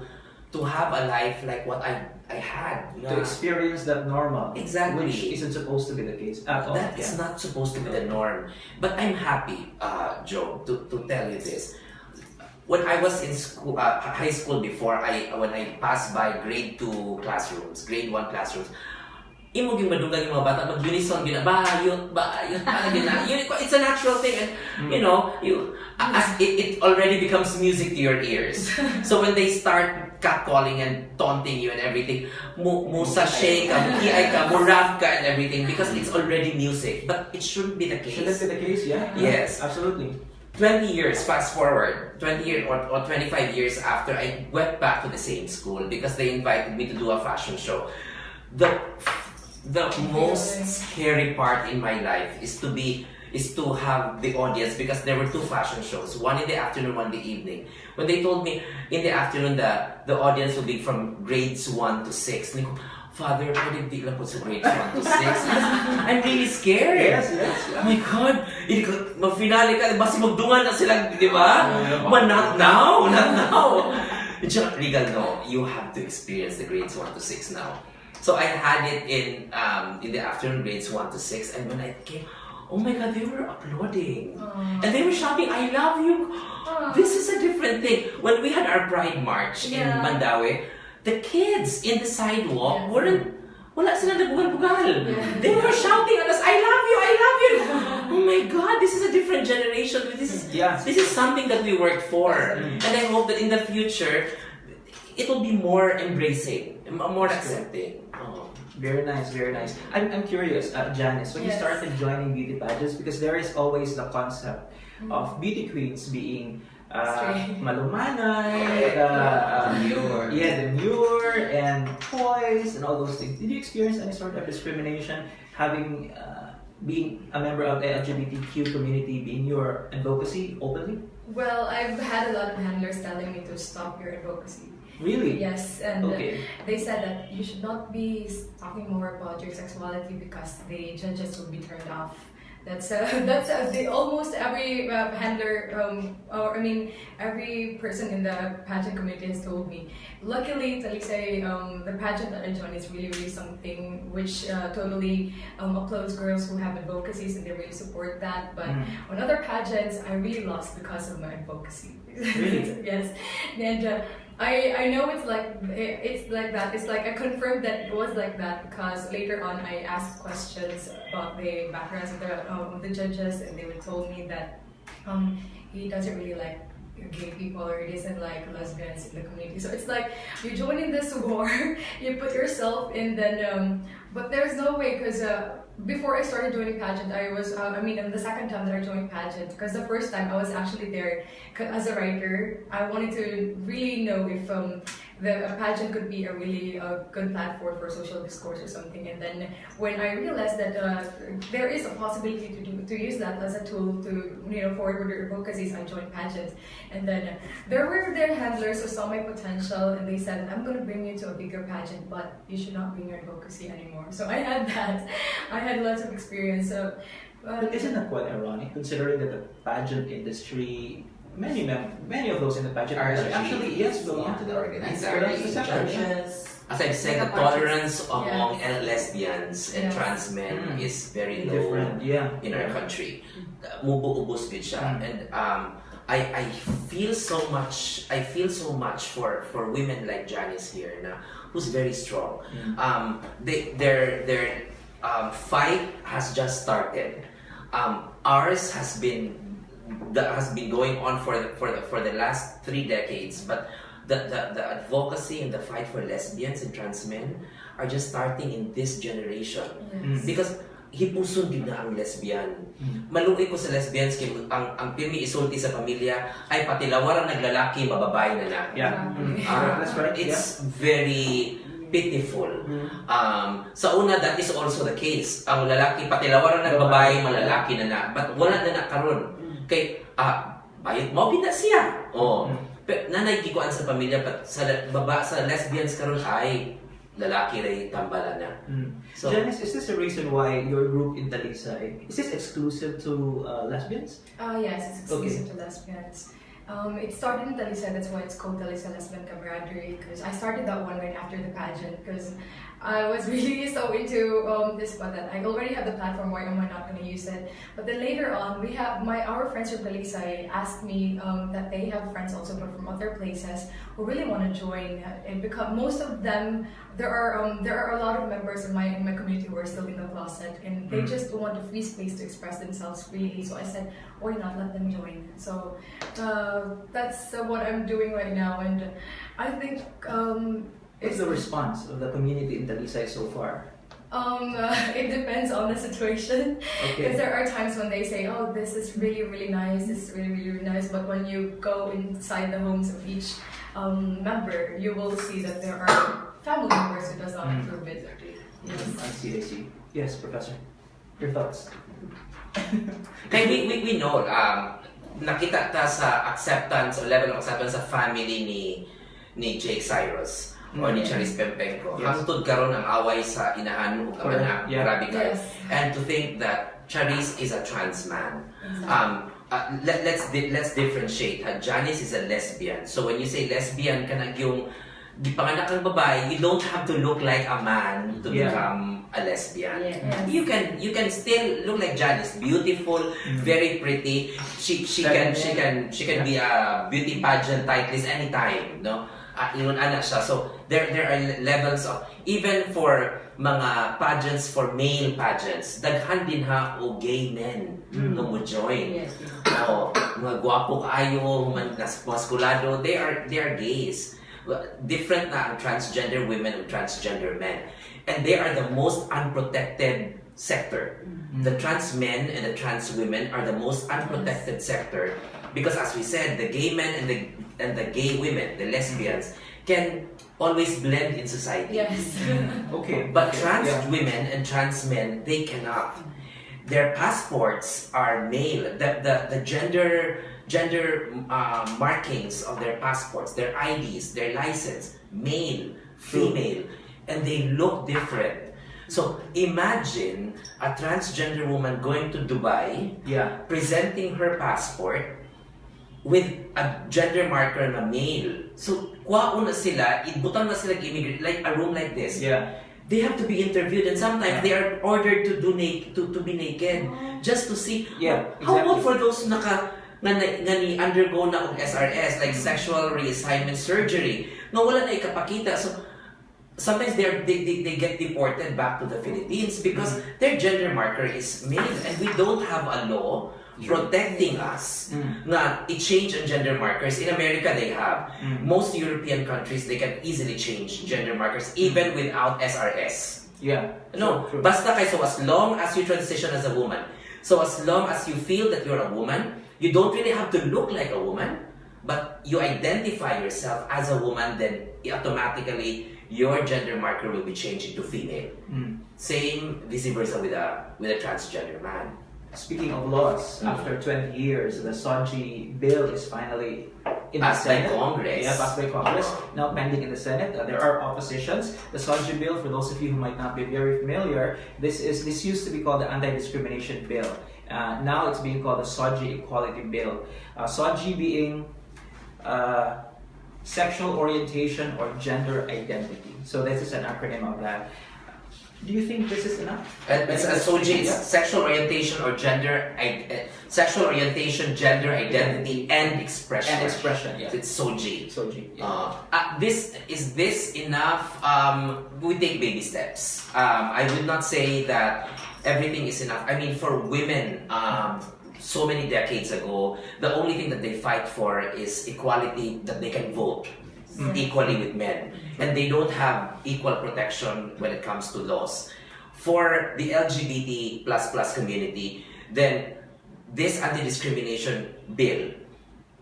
S2: have a life like what I had.
S1: To experience that normal.
S2: Exactly.
S1: Which isn't supposed to be the case at all.
S2: That is not supposed to be the norm. But I'm happy, Joe, to tell you this. When I was in school, high school before, when I passed by grade 2 classrooms, grade 1 classrooms, imo gyud madunggan yung mga bata mag-unison gyud bayot it's a natural thing, and as it already becomes music to your ears. So when they start catcalling and taunting you and everything, mo sashay ka, mo kiay ka, mo rap ka and everything, because it's already music. But it shouldn't be the case.
S1: Shouldn't be the case, yeah.
S2: Yes.
S1: Absolutely.
S2: 20 years, fast forward, 20 years or 25 years after, I went back to the same school because they invited me to do a fashion show. The most scary part in my life is to have the audience, because there were 2 fashion shows, one in the afternoon, one in the evening. When they told me in the afternoon the audience would be from grades 1 to 6, and Father, pwede di lang po sa grades 1 to 6. I'm really scared.
S1: Yes.
S2: Oh my God! Mag-finale ka, basta magdungan na sila, di ba? But not now! It's not legal, no. You have to experience the grades 1 to 6 now. So I had it in the afternoon, grades 1 to 6, and when I came, oh my God, they were applauding. And they were shouting, I love you. This is a different thing. When we had our Pride March in Mandaue, the kids in the sidewalk
S5: Yes.
S2: wala sila nagbugal-bugal.
S5: Yeah.
S2: They were shouting at us, I love you, I love you. Oh my God, this is a different generation. This is something that we worked for. And I hope that in the future, it will be more embracing, more accepting. Oh.
S1: Very nice, very nice. I'm curious, Janice, when you
S5: Yes.
S1: started joining beauty pageants, because there is always the concept of beauty queens being
S5: Straight.
S1: malumanay,
S3: Demure.
S1: demure, and poised, and all those things. Did you experience any sort of discrimination having being a member of the LGBTQ community, being your advocacy openly?
S5: Well, I've had a lot of handlers telling me to stop your advocacy.
S1: Really?
S5: Yes, and
S1: Okay.
S5: they said that you should not be talking more about your sexuality because the judges will be turned off. That's almost every handler, or I mean, every person in the pageant community has told me. Luckily, Talisay, the pageant that I joined is really, really something which totally applauds girls who have advocacies and they really support that. But on other pageants, I really lost because of my advocacy.
S1: Really?
S5: Yes, and I know it's like that. It's like I confirmed that it was like that because later on I asked questions about the backgrounds of the judges, and they told me that he doesn't really like gay people or he doesn't like lesbians in the community. So it's like you join in this war, you put yourself in, then but there's no way because. Before I started joining pageant, I was, the second time that I joined pageant, because the first time I was actually there as a writer. I wanted to really know if the pageant could be a really good platform for social discourse or something. And then when I realized that there is a possibility to use that as a tool to forward your advocacies, I joined pageant. And then there were their handlers who saw my potential, and they said, I'm going to bring you to a bigger pageant, but you should not bring your advocacy anymore. So I had that. I had lots of experience.
S1: But isn't that quite ironic, considering that the pageant industry, many of those in the pageant
S3: Are
S1: industry actually belong to the
S3: judges.
S2: As I've said, the tolerance among lesbians and trans men is very low
S1: different,
S2: in our country. Mubo-ubos gid siya. And I feel so much for women like Janice here na who's very strong. Their fight has just started. Ours has been going on for the last 3 decades, but the advocacy and the fight for lesbians and trans men are just starting in this generation. Because hipuson din na ang lesbian. Maluoy ko sa lesbians kay ang pirmi isulti sa pamilya ay patilawaran naglalaki mababay na na.
S1: That's right.
S2: It's very pitiful. Sa una, that is also the case. Ang lalaki patilawaran ng babae malalaki na na. But wala na karon. Kay bayot mo na siya. Pero nanay gikuan sa pamilya but sa lesbians karon ay lalaki ray tambala na.
S1: So, Janice, is this the reason why your group in Talisay is this exclusive to lesbians?
S5: Yes, it's exclusive to lesbians. It started in Talisay, that's why it's called Talisay Lesbian Camaraderie, because I started that one right after the pageant, because I was really so into this, but that I already have the platform, why am I not going to use it? But then later on, our friends from Talisay asked me that they have friends also, but from other places, who really want to join, and because most of them, there are a lot of members in my community who are still in the closet, and they just want a free space to express themselves freely. So I said, why not let them join? So that's what I'm doing right now, and I think
S1: What's the response of the community in Talisay so far?
S5: It depends on the situation. Because there are times when they say, oh, this is really, really nice, this is really, really nice. But when you go inside the homes of each member, you will see that there are family members who does not approve it. Yes.
S1: I see. Yes, Professor. Your thoughts?
S2: Kaya we know, nakita ta sa acceptance o level of acceptance sa family ni Jake Cyrus. O ni Charis Pempenko. Hangtod karon ang away sa inahan ug amanak. Grabe kayo. And to think that Charis is a trans man. Let's differentiate. Janice is a lesbian. So when you say lesbian, kanang yung gipanganak ang babae, you don't have to look like a man to become a lesbian. You can still look like Janice, beautiful, very pretty. She can be a beauty pageant titleist anytime, no? Ingon ana siya. So there are levels of, even for mga pageants, for male pageants, daghan din ha o gay men nga mo join.
S4: Yes.
S2: O mga gwapo kaayo, mga maskulado, they are gays. Different na ang transgender women and transgender men. And they are the most unprotected sector. The trans men and the trans women are the most unprotected sector, because as we said, the gay men and the gay women, the lesbians, can always blend in society.
S5: Yes.
S1: Okay.
S2: But
S1: okay,
S2: trans
S1: yeah.
S2: women and trans men, they cannot. Their passports are male. The gender markings of their passports, their IDs, their license, male, female, and they look different. So imagine a transgender woman going to Dubai,
S1: Yeah.
S2: presenting her passport with a gender marker na male. So kwaon na sila, ibutang na sila immigrant, like a room like this.
S1: Yeah.
S2: They have to be interviewed, and sometimes
S1: Yeah.
S2: they are ordered to be naked just to see.
S1: Yeah,
S2: How
S1: exactly.
S2: about for those nga ni undergo na og SRS, like sexual reassignment surgery, nga wala na ikapakita. So sometimes they get deported back to the Philippines because their gender marker is male, and we don't have a law protecting us na i-change ang gender markers. In America, they have. Most European countries, they can easily change gender markers even without SRS.
S1: Yeah.
S2: No,
S1: True.
S2: basta kay, so as long as you transition as a woman, so as long as you feel that you're a woman, you don't really have to look like a woman, but you identify yourself as a woman, then automatically your gender marker will be changed into female. Same vice versa with a transgender man.
S1: Speaking of laws, after 20 years, the SOGI bill is finally in
S2: Passed
S1: the
S2: by
S1: Senate.
S2: Congress.
S1: Yeah, passed by Congress. Now pending in the Senate. There are oppositions. The SOGI bill, for those of you who might not be very familiar, this used to be called the Anti-Discrimination Bill. Now it's being called the SOGI Equality Bill. SOGI being sexual orientation or gender identity. So this is an acronym of that. Do you think this is enough?
S2: It's SOGI,
S1: Yeah.
S2: it's sexual orientation or gender identity and expression.
S1: And expression, yeah.
S2: It's SOGI.
S1: SOGI. Yeah.
S2: Is this enough? We take baby steps. I would not say that everything is enough. I mean, for women, so many decades ago, the only thing that they fight for is equality, that they can vote equally with men, and they don't have equal protection when it comes to laws. For the LGBT plus community, then this anti-discrimination bill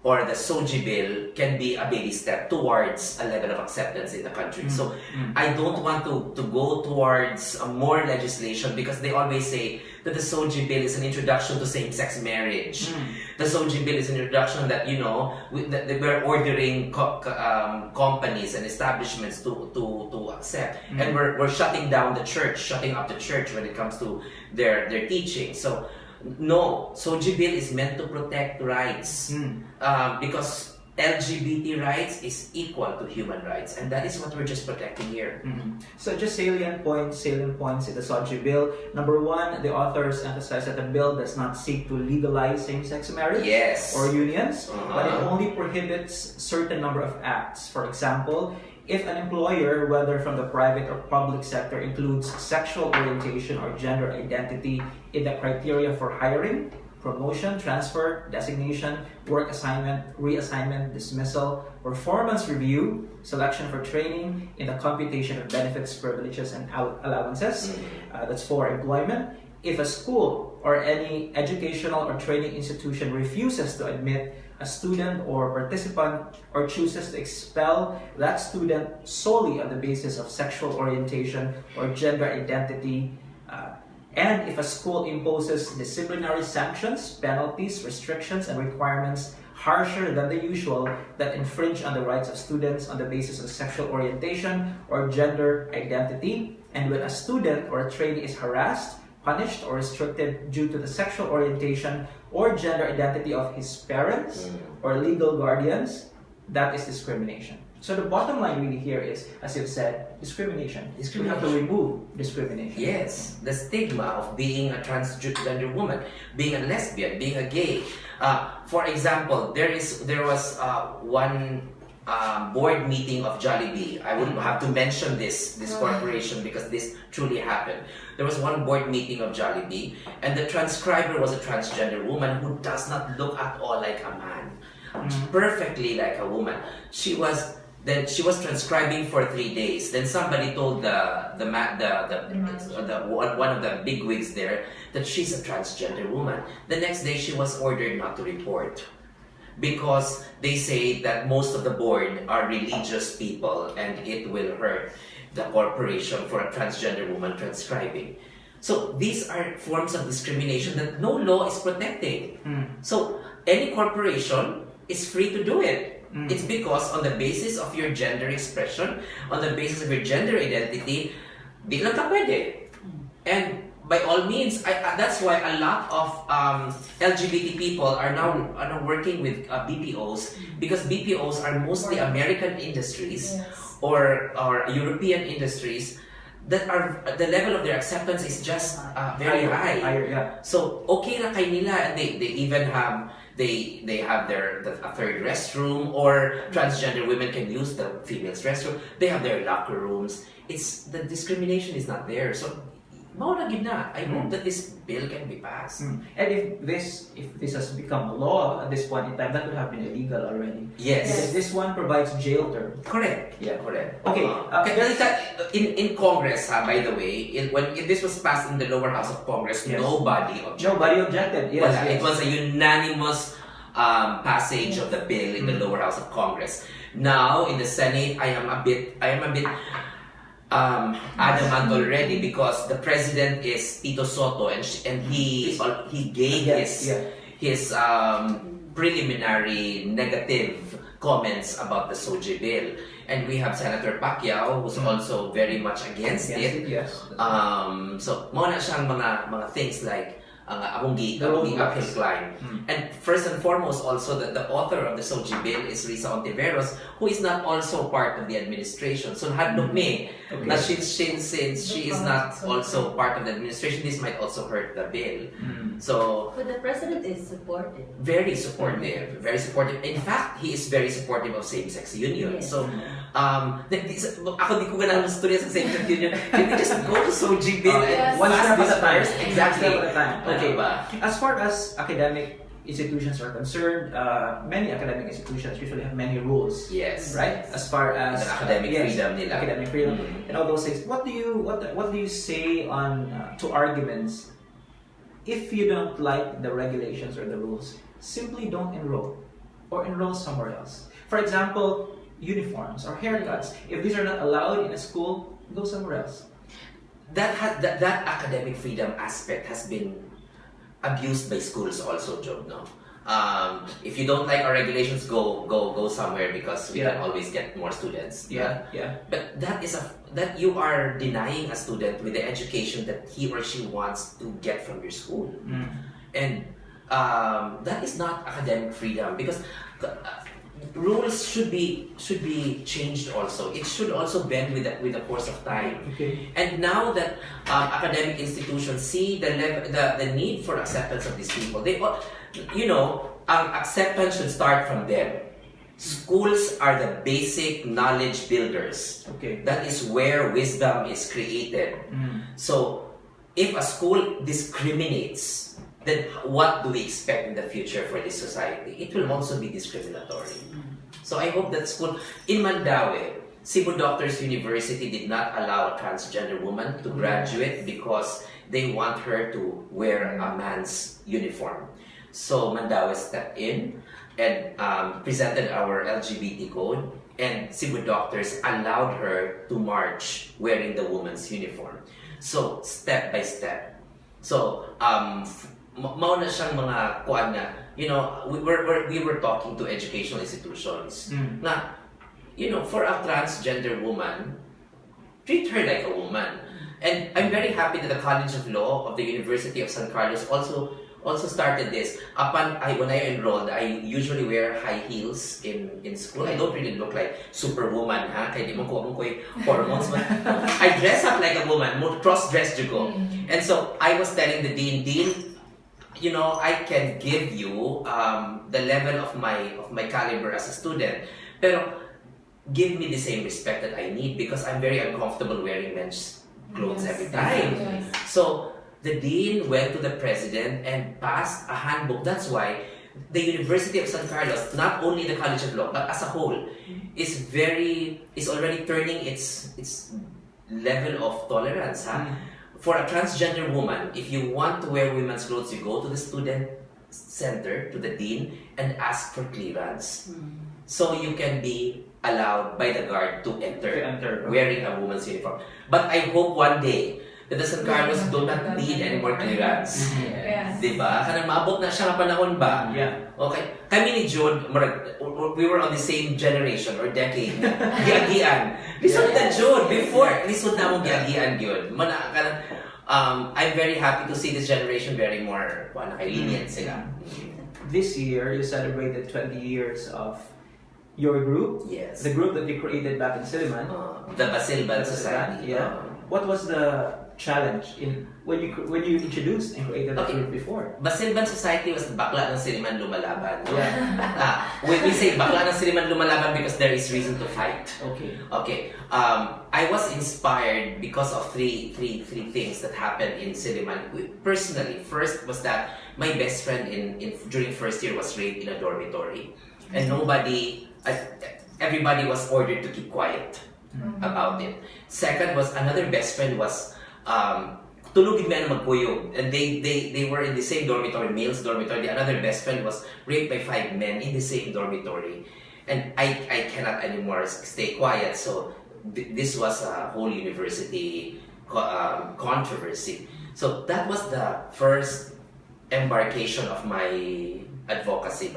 S2: or the SOGI bill can be a baby step towards a level of acceptance in the country. So I don't want to go towards more legislation, because they always say that the SOGI bill is an introduction to same-sex marriage. The SOGI bill is an introduction that, that we're ordering companies and establishments to accept. And we're shutting down the church, shutting up the church when it comes to their teaching. So no, SOGI bill is meant to protect rights, because LGBT rights is equal to human rights, and that is what we're just protecting here.
S1: So just salient points in the SOGI bill. Number one, the authors emphasize that the bill does not seek to legalize same-sex marriage
S2: Yes.
S1: or unions, but it only prohibits certain number of acts. For example, if an employer, whether from the private or public sector, includes sexual orientation or gender identity in the criteria for hiring, promotion, transfer, designation, work assignment, reassignment, dismissal, performance review, selection for training, in the computation of benefits, privileges, and allowances. That's for employment. If a school or any educational or training institution refuses to admit a student or participant or chooses to expel that student solely on the basis of sexual orientation or gender identity, and if a school imposes disciplinary sanctions, penalties, restrictions, and requirements harsher than the usual that infringe on the rights of students on the basis of sexual orientation or gender identity, and when a student or a trainee is harassed, punished, or restricted due to the sexual orientation or gender identity of his parents or legal guardians, that is discrimination. So the bottom line really here is, as you've said, discrimination. We have to remove discrimination.
S2: Yes, the stigma of being a transgender woman, being a lesbian, being a gay. For example, there was one board meeting of Jollibee. I wouldn't have to mention this corporation because this truly happened. There was one board meeting of Jollibee, and the transcriber was a transgender woman who does not look at all like a man, perfectly like a woman. She was transcribing for 3 days. Then somebody told one of the big wigs there that she's a transgender woman. The next day she was ordered not to report because they say that most of the board are religious people and it will hurt the corporation for a transgender woman transcribing. So these are forms of discrimination that no law is protecting. So any corporation is free to do it. It's because on the basis of your gender expression, on the basis of your gender identity, di lang ka pwede. And by all means, that's why a lot of LGBT people are now working with BPOs, because BPOs are mostly American industries or European industries that are the level of their acceptance is just very high. So okay na kay nila, and they even have they have a third restroom, or transgender women can use the female's restroom. They have their locker rooms. It's the discrimination is not there. So mao na gid na. I hope that this bill can be passed.
S1: And if this has become a law at this point in time, that would have been illegal already.
S2: Yes.
S1: Because this one provides jail term.
S2: Correct.
S1: Yeah.
S2: Correct.
S1: Okay.
S2: In Congress, by the way, when this was passed in the lower house of Congress, nobody objected.
S1: Yes,
S2: It was a unanimous passage of the bill in the lower house of Congress. Now in the Senate, I am a bit adamant already because the president is Tito Soto, and he gave his preliminary negative comments about the SOGI bill, and we have Senator Pacquiao who's also very much against it. So mo na siyang mga things like akong uphill climb. And first and foremost also that the author of the SOGI bill is Risa Ontiveros, who is not also part of the administration. So hadlok me na since she is not also part of the administration, this might also hurt the bill. So
S4: But the president is supportive.
S2: very supportive. In fact, he is very supportive of same-sex union. So ako di ko ganang gusto niya sa same-sex union. Can we just go to SOGI bill and
S1: one
S2: pass
S1: step
S2: this
S1: at a time.
S2: first? Exactly.
S1: One step at a time. Okay.
S2: Ba?
S1: As far as academic institutions are concerned, many academic institutions usually have many rules.
S2: Yes.
S1: Right? As far as
S2: the academic freedom nila.
S1: Academic freedom and all those things. What do you say on to arguments? If you don't like the regulations or the rules, simply don't enroll or enroll somewhere else. For example, uniforms or haircuts. If these are not allowed in a school, go somewhere else.
S2: That academic freedom aspect has been abused by schools also, Job. No, if you don't like our regulations, go somewhere because we can always get more students. But that you are denying a student with the education that he or she wants to get from your school, and that is not academic freedom because. Rules should be changed also. It should also bend with the course of time.
S1: Okay.
S2: And now that academic institutions see the need for acceptance of these people, acceptance should start from them. Schools are the basic knowledge builders.
S1: Okay.
S2: That is where wisdom is created. So, if a school discriminates, then what do we expect in the future for this society? It will also be discriminatory. So I hope that school in Mandaue, Cebu Doctors University did not allow a transgender woman to graduate because they want her to wear a man's uniform. So Mandaue stepped in and presented our LGBT code, and Cebu Doctors allowed her to march wearing the woman's uniform. So step by step. So mao na siyang mga kuan na, we were talking to educational institutions na, for a transgender woman, treat her like a woman. And I'm very happy that the College of Law of the University of San Carlos also started this. When I enrolled, I usually wear high heels in school. I don't really look like superwoman, kaya di mo ko hormones. I dress up like a woman, more cross-dressed ko. And so I was telling the dean, I can give you the level of my caliber as a student. Pero give me the same respect that I need because I'm very uncomfortable wearing men's clothes every time.
S5: Yes.
S2: So the dean went to the president and passed a handbook. That's why the University of San Carlos, not only the College of Law, but as a whole, is already turning its level of tolerance. For a transgender woman, if you want to wear women's clothes, you go to the student center, to the dean, and ask for clearance. So you can be allowed by the guard to enter wearing a woman's uniform. But I hope one day that the San Carlos do not need any more clearance.
S5: Yes.
S2: Diba? Kanang maabot na siya nga panahon ba?
S1: Yeah.
S2: Okay. Kami ni Jude, we were on the same generation or decade. Giagian. Lisod na Jude before. Lisod na mong giagian yun. I'm very happy to see this generation very more lenient sila.
S1: This year, you celebrated 20 years of your group.
S2: Yes.
S1: The group that you created back in Silliman.
S2: The Basilban Society.
S1: Yeah. What was the challenge when you introduced and created the group before?
S2: Basilban Society was bakla ng Silliman lumalaban.
S1: Yeah.
S2: We say bakla ng Silliman lumalaban because there is reason to fight.
S1: Okay.
S2: I was inspired because of three things that happened in Silliman. Personally, first was that my best friend during first year was raped in a dormitory, and everybody was ordered to keep quiet about it. Second was another best friend was tulugin mo na magkuyog, and they were in the same dormitory, male's dormitory. The another best friend was raped by 5 men in the same dormitory, and I cannot anymore stay quiet. So this was a whole university controversy. So that was the first embarkation of my advocacy.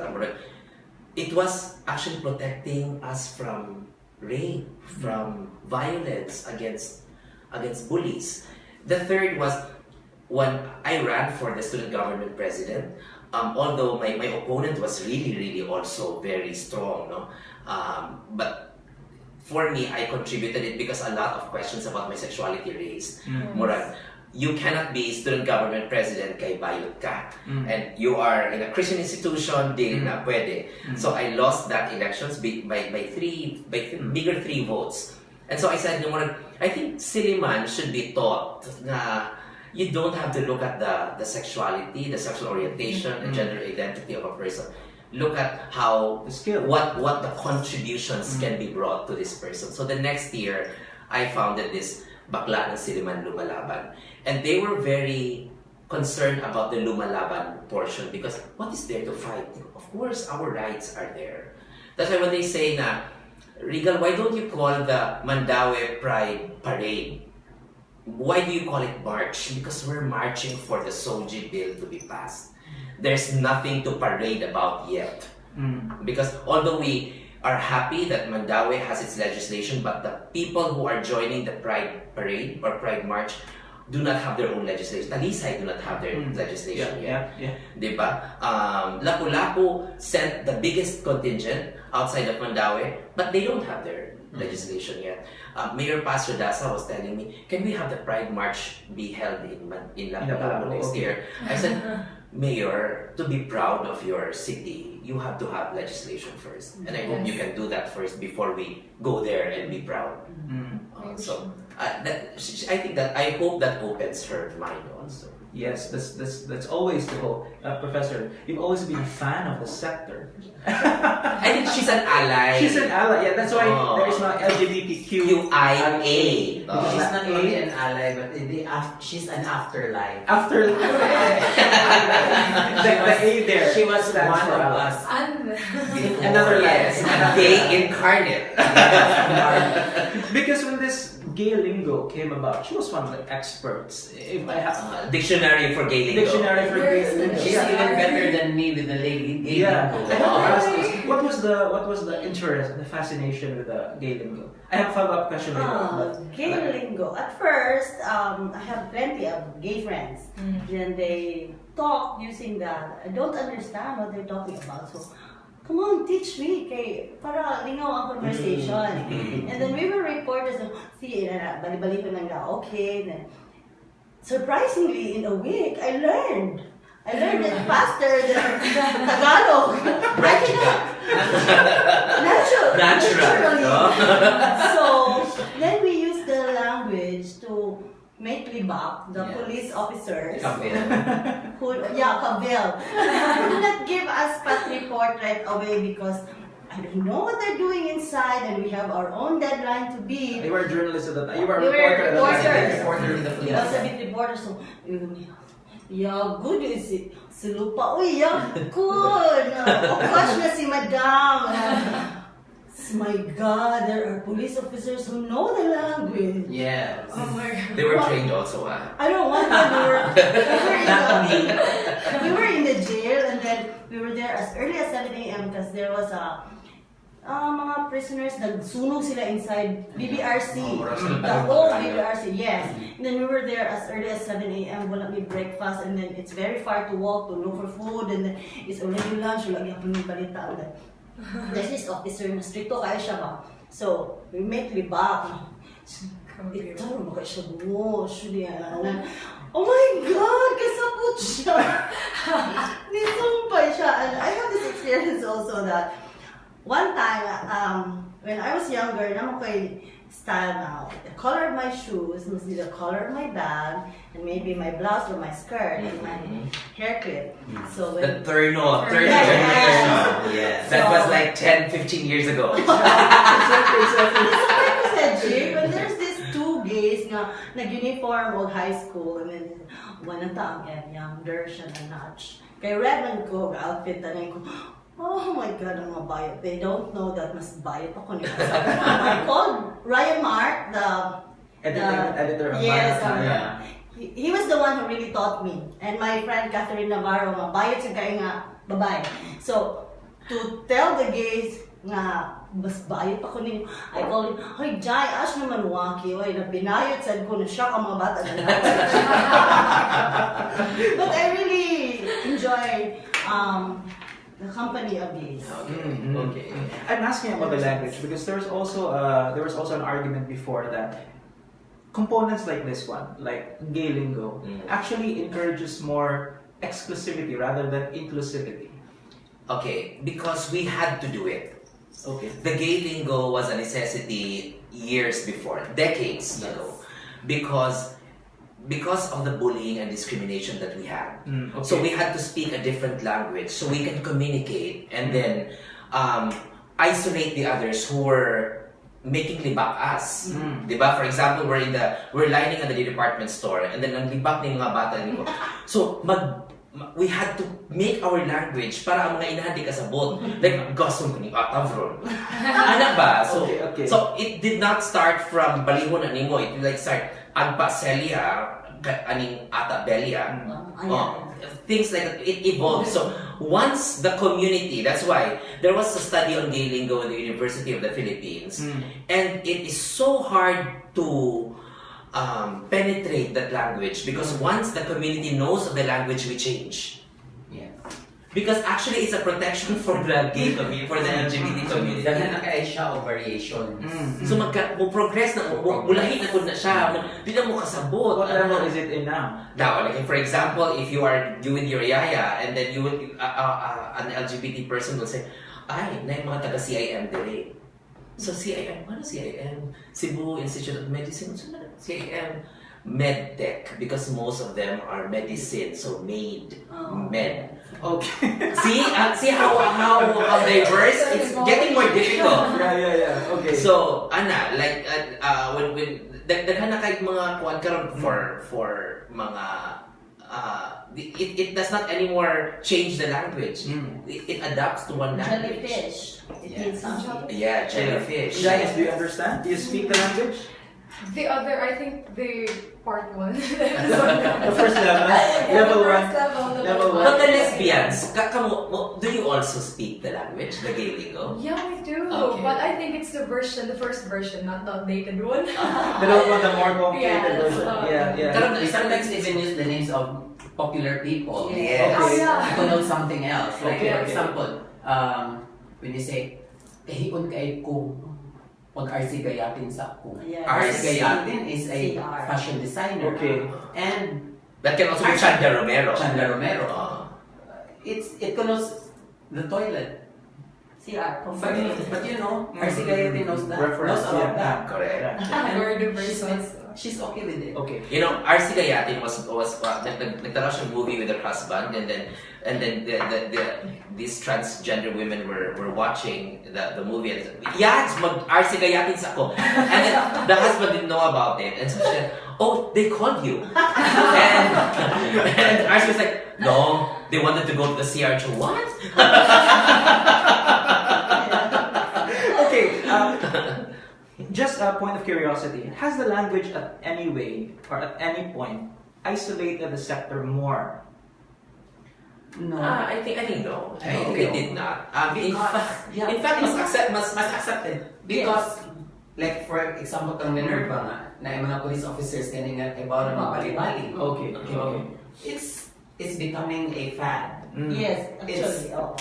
S2: It was actually protecting us from rape, from violence against bullies. The third was when I ran for the student government president. Although my opponent was really also very strong, no, but for me, I contributed it because a lot of questions about my sexuality raised. Murag, you cannot be student government president kay bayot ka. And you are in a Christian institution, di na pwede. So I lost that elections by bigger 3 votes. And so I said, I think Silliman should be taught na you don't have to look at the sexuality, the sexual orientation, the gender identity of a person. Look at how what the contributions can be brought to this person. So the next year, I founded this Bakla ng Silliman Lumalaban, and they were very concerned about the Lumalaban portion because what is there to fight? Of course, our rights are there. That's why when they say na, Regal, why don't you call the Mandaue Pride Parade? Why do you call it march? Because we're marching for the SOGI bill to be passed. There's nothing to parade about yet. Because although we are happy that Mandaue has its legislation, but the people who are joining the Pride Parade or Pride March do not have their own legislation. Talisay do not have their legislation yet. Diba? Lapu-Lapu sent the biggest contingent outside of Mandaue, but they don't have their legislation yet. Mayor Pastor Dasa was telling me, can we have the Pride March be held in Lapu-Lapu next year? I said, Mayor, to be proud of your city, you have to have legislation first. And I hope you can do that first before we go there and be proud. So I hope that opens her mind also.
S1: Yes, that's always the hope. Professor, you've always been a fan of the sector.
S2: I think she's an ally.
S1: She's an ally, yeah. That's why there is no LGBTQIA.
S3: She's not only an ally, but she's an afterlife.
S1: Afterlife. the A there.
S3: She was one
S1: stands for
S3: of
S1: ally.
S3: us.
S1: Another life.
S2: Yes, gay incarnate.
S1: Because when this gay lingo came about, she was one of the experts. If I have
S2: Dictionary for gay lingo.
S1: dictionary for gay lingo.
S3: She's even better than me with the lady.
S1: Yeah. I have to ask this. What was the interest, the fascination with the gay lingo? I have a follow-up question later.
S4: Gay lingo. At first, I have plenty of gay friends. Then they talk using that. I don't understand what they're talking about. So, come on, teach me. Para lingaw ang conversation. And then we were reporters. See, bali-bali pa lang na. Okay. Then, surprisingly, in a week, I learned I learned it faster than Tagalog. I cannot. Naturally.
S2: No?
S4: So then we use the language to make libak the
S3: Yes.
S4: police officers
S3: Kabel.
S4: who kabel could not give us pat report right away because I don't know what they're doing inside and we have our own deadline to beat.
S1: You were a journalist at the time. You were a
S4: We were
S1: reporter at the
S4: reporters.
S1: time.
S3: Reporter in the
S4: He
S3: police.
S4: was a bit reporter, so yeah, good is it. Si Lupa, uy, yeah, good. Oh gosh na si Madam. My God, there are police officers who know the language.
S3: Yes.
S5: Oh my god.
S2: They were trained also,
S4: I don't want them. We were in the jail and then we were there as early as 7 a.m. because there was a mga prisoners, nagsunog sila inside BBRC. The whole BBRC, yes. And then we were there as early as 7 a.m. Wala may breakfast and then it's very far to walk to look for food and then it's already lunch. Wala gyapon may balita. And then there's this officer na stricto kaya siya ba. So, we make libak. Ito, maka siya buo. Oh my God! Kasapot siya! Nisumpay siya. And I have this experience also that one time, when I was younger, naman ko style now. The color of my shoes must be the color of my bag, and maybe my blouse or my skirt and my hair clip. So
S2: The
S4: when
S2: Turno
S4: Yes.
S2: generation.
S3: Yes.
S2: That was like 10, 15 years ago.
S1: Exactly.
S4: when there's these two gays nga nag-uniform of high school and then one ang younger siya na notch. Kay Redmond ko, outfit na ko, oh my God, ang mga bayot. They don't know that mas bayot ako nila. So, I called Ryan Mark, the
S1: Editor of
S4: yes,
S1: Marathon.
S3: yeah.
S4: he was the one who really taught me. And my friend Catherine Navarro, mabayot siya kaya nga babae. So, to tell the gays nga mas bayot ako ninyo, I called him, "Hoy, Jai, ash naman waki, oy, nabinayot sad ko na siya ka mga bata na But I really enjoy the company of gays.
S1: Mhm.
S2: Okay.
S1: I'm asking about the language because there was also an argument before that components like this one, like gay lingo, actually encourages more exclusivity rather than inclusivity.
S2: Okay, because we had to do it.
S1: Okay.
S2: The gay lingo was a necessity years before, decades ago, because of the bullying and discrimination that we had.
S1: Okay.
S2: So we had to speak a different language so we can communicate and then isolate the others who were making libak us. Diba? For example, we're lining at the department store and then ang libak ng mga bata nito. So we had to make our language para ang mga inahan di kasabot. Like, gustong ko ni Atavron. Ano ba? So,
S1: Okay.
S2: so it did not start from balihon na nimo. It like start agpa celia, aning ata belia. Things like that. It evolved. So once the community, that's why there was a study on gay lingo at the University of the Philippines, and it is so hard to penetrate that language because once the community knows of the language, we change.
S3: Yes.
S2: Because actually, it's a protection for the gay community, for the LGBT community.
S3: Dahil na kaya siya o variations.
S2: So progress na, bulahin na po na siya, di na mo kasabot.
S1: What level is it in now?
S2: Now, like for example, if you with your yaya and then you an LGBT person will say, ay, na yung mga taga CIM dire. So CIM, ano CIM? Cebu Institute of Medicine, CIM MedTech because most of them are medicine, so med.
S1: Okay.
S2: See how diverse it's getting more difficult.
S1: Yeah. Okay.
S2: So, ana, like when daghan na kay mga kuan karon for mga it does not anymore change the language. It adapts to one language.
S4: Jellyfish. It
S3: Yeah.
S4: means something.
S2: Yeah, jellyfish.
S1: Guys, do you understand? Do you speak the language?
S5: The other, I think the part one.
S1: The first level? Level
S5: the
S1: one?
S5: first level.
S1: Level one.
S2: But the lesbians, do you also speak the language, the gay lingo?
S5: Yeah, we do.
S2: Okay.
S5: But I think it's the first version, not the updated one.
S1: They don't want the more complicated
S5: Yes,
S1: version. Yeah.
S2: Pero
S3: We sometimes even use the names of popular people.
S2: Yes.
S5: Oh, yeah.
S3: To know something else. Like
S1: Okay,
S3: for
S1: okay.
S3: example, when you say, kahiun kay kung pag RC Gayatin sa kung.
S4: Yeah.
S3: RC
S2: RC
S3: Gayatin is a
S4: CR.
S3: fashion designer.
S1: Okay.
S3: And
S2: That can also be Chanda Romero.
S3: Chandler Romero.
S2: Ah.
S3: It connotes the toilet.
S4: CR.
S3: But you know, RC Gayete knows that.
S1: Reference,
S3: Knows about
S1: yeah.
S3: that.
S2: Correct.
S3: And
S5: We're diverse also.
S3: she's okay with it.
S1: Okay.
S2: You know, RC Gayatin was nagtala siyang movie with her husband, and then these transgender women were watching the movie, and yes, RC Gayatin sa ako, and then the husband didn't know about it, and so she said, oh, they called you, and RC was like, no, they wanted to go to the CR. What?
S1: Okay. Just a point of curiosity: has the language at any way or at any point isolated the sector more?
S3: No.
S2: I think no. I think it did not. In
S3: Because-
S2: fact, mas accepted.
S3: Because, like for example, kang Minerva nga, na yung mga police officers kani nga ibaw na mga bali-bali.
S1: Okay. Okay.
S3: It's becoming a fad.
S4: Yes, actually. Oh.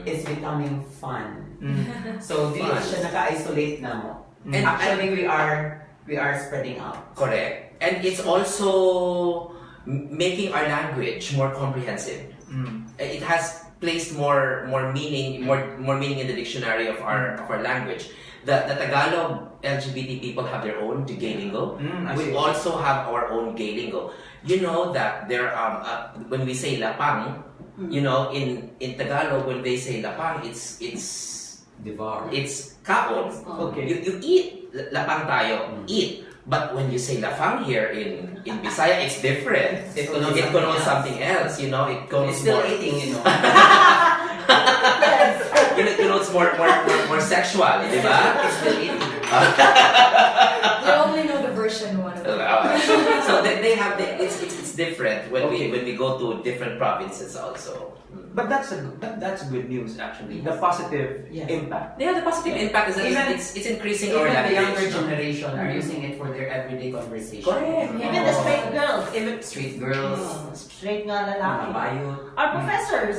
S3: It's becoming fun.
S1: Mm.
S3: So dili
S2: Fun.
S3: siya naka-isolate na mo.
S2: And
S3: Actually, we are spreading out.
S2: correct. And it's also making our language more comprehensive.
S1: Mm.
S2: It has placed more meaning in the dictionary of our language. The Tagalog LGBT people have their own gay lingo.
S1: I see.
S2: We also have our own gay lingo. You know that there when we say lapang, you know, in Tagalog when they say lapang, it's
S3: Devour.
S2: it's kaon.
S1: Okay.
S2: You eat lapang tayo, eat. But when you say lapang here in Bisaya, it's different.
S3: It
S2: It connotes something else, you know. It
S3: It's
S2: connotes
S3: still
S2: more.
S3: eating, you know.
S2: It connotes more sexual, di ba?
S3: It's still eating.
S5: You only know the version one of it.
S2: So they have it's different when
S1: Okay.
S2: we go to different provinces also.
S1: But that's good news actually. The positive
S3: Yes.
S1: impact.
S2: Yeah, the positive impact is that
S3: Even-
S2: it's increasing our
S3: Even the younger
S2: language.
S3: generation are using it for their everyday conversation.
S2: Correct.
S4: Even the straight girls.
S3: Even street girls,
S4: Straight nga
S3: mga
S4: lalaki.
S3: bayot.
S4: Our professors.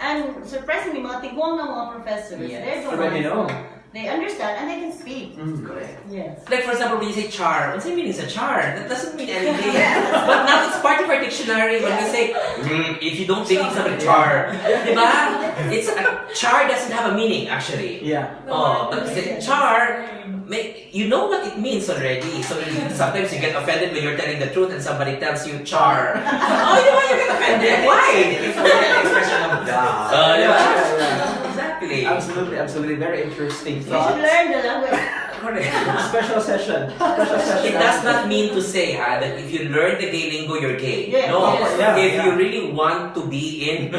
S4: And surprisingly, mga tigwang ng mga professors.
S3: Yes.
S4: They're the
S1: Already
S4: ones
S1: know.
S4: They understand and they can speak.
S2: Correct.
S4: Yes.
S2: Like for example, when you say char, what's the meaning of char? That doesn't mean anything. But now it's part of our dictionary when we say, if you don't believe somebody char, diba? Char doesn't have a meaning actually.
S1: Yeah.
S2: Oh, but char, you know what it means already. So sometimes you get offended when you're telling the truth and somebody tells you char. Oh, you know why you get offended? Why?
S3: It's for the expression of God.
S2: Diba?
S1: Yeah.
S2: Exactly.
S1: Absolutely. Very interesting
S4: We
S1: thoughts.
S4: should learn the language.
S2: Correct.
S1: Special session.
S2: It does not mean to say that if you learn the gay lingo, you're gay.
S4: Yeah,
S2: No,
S4: yes.
S1: Yeah,
S2: if
S1: yeah.
S2: you really want to be in,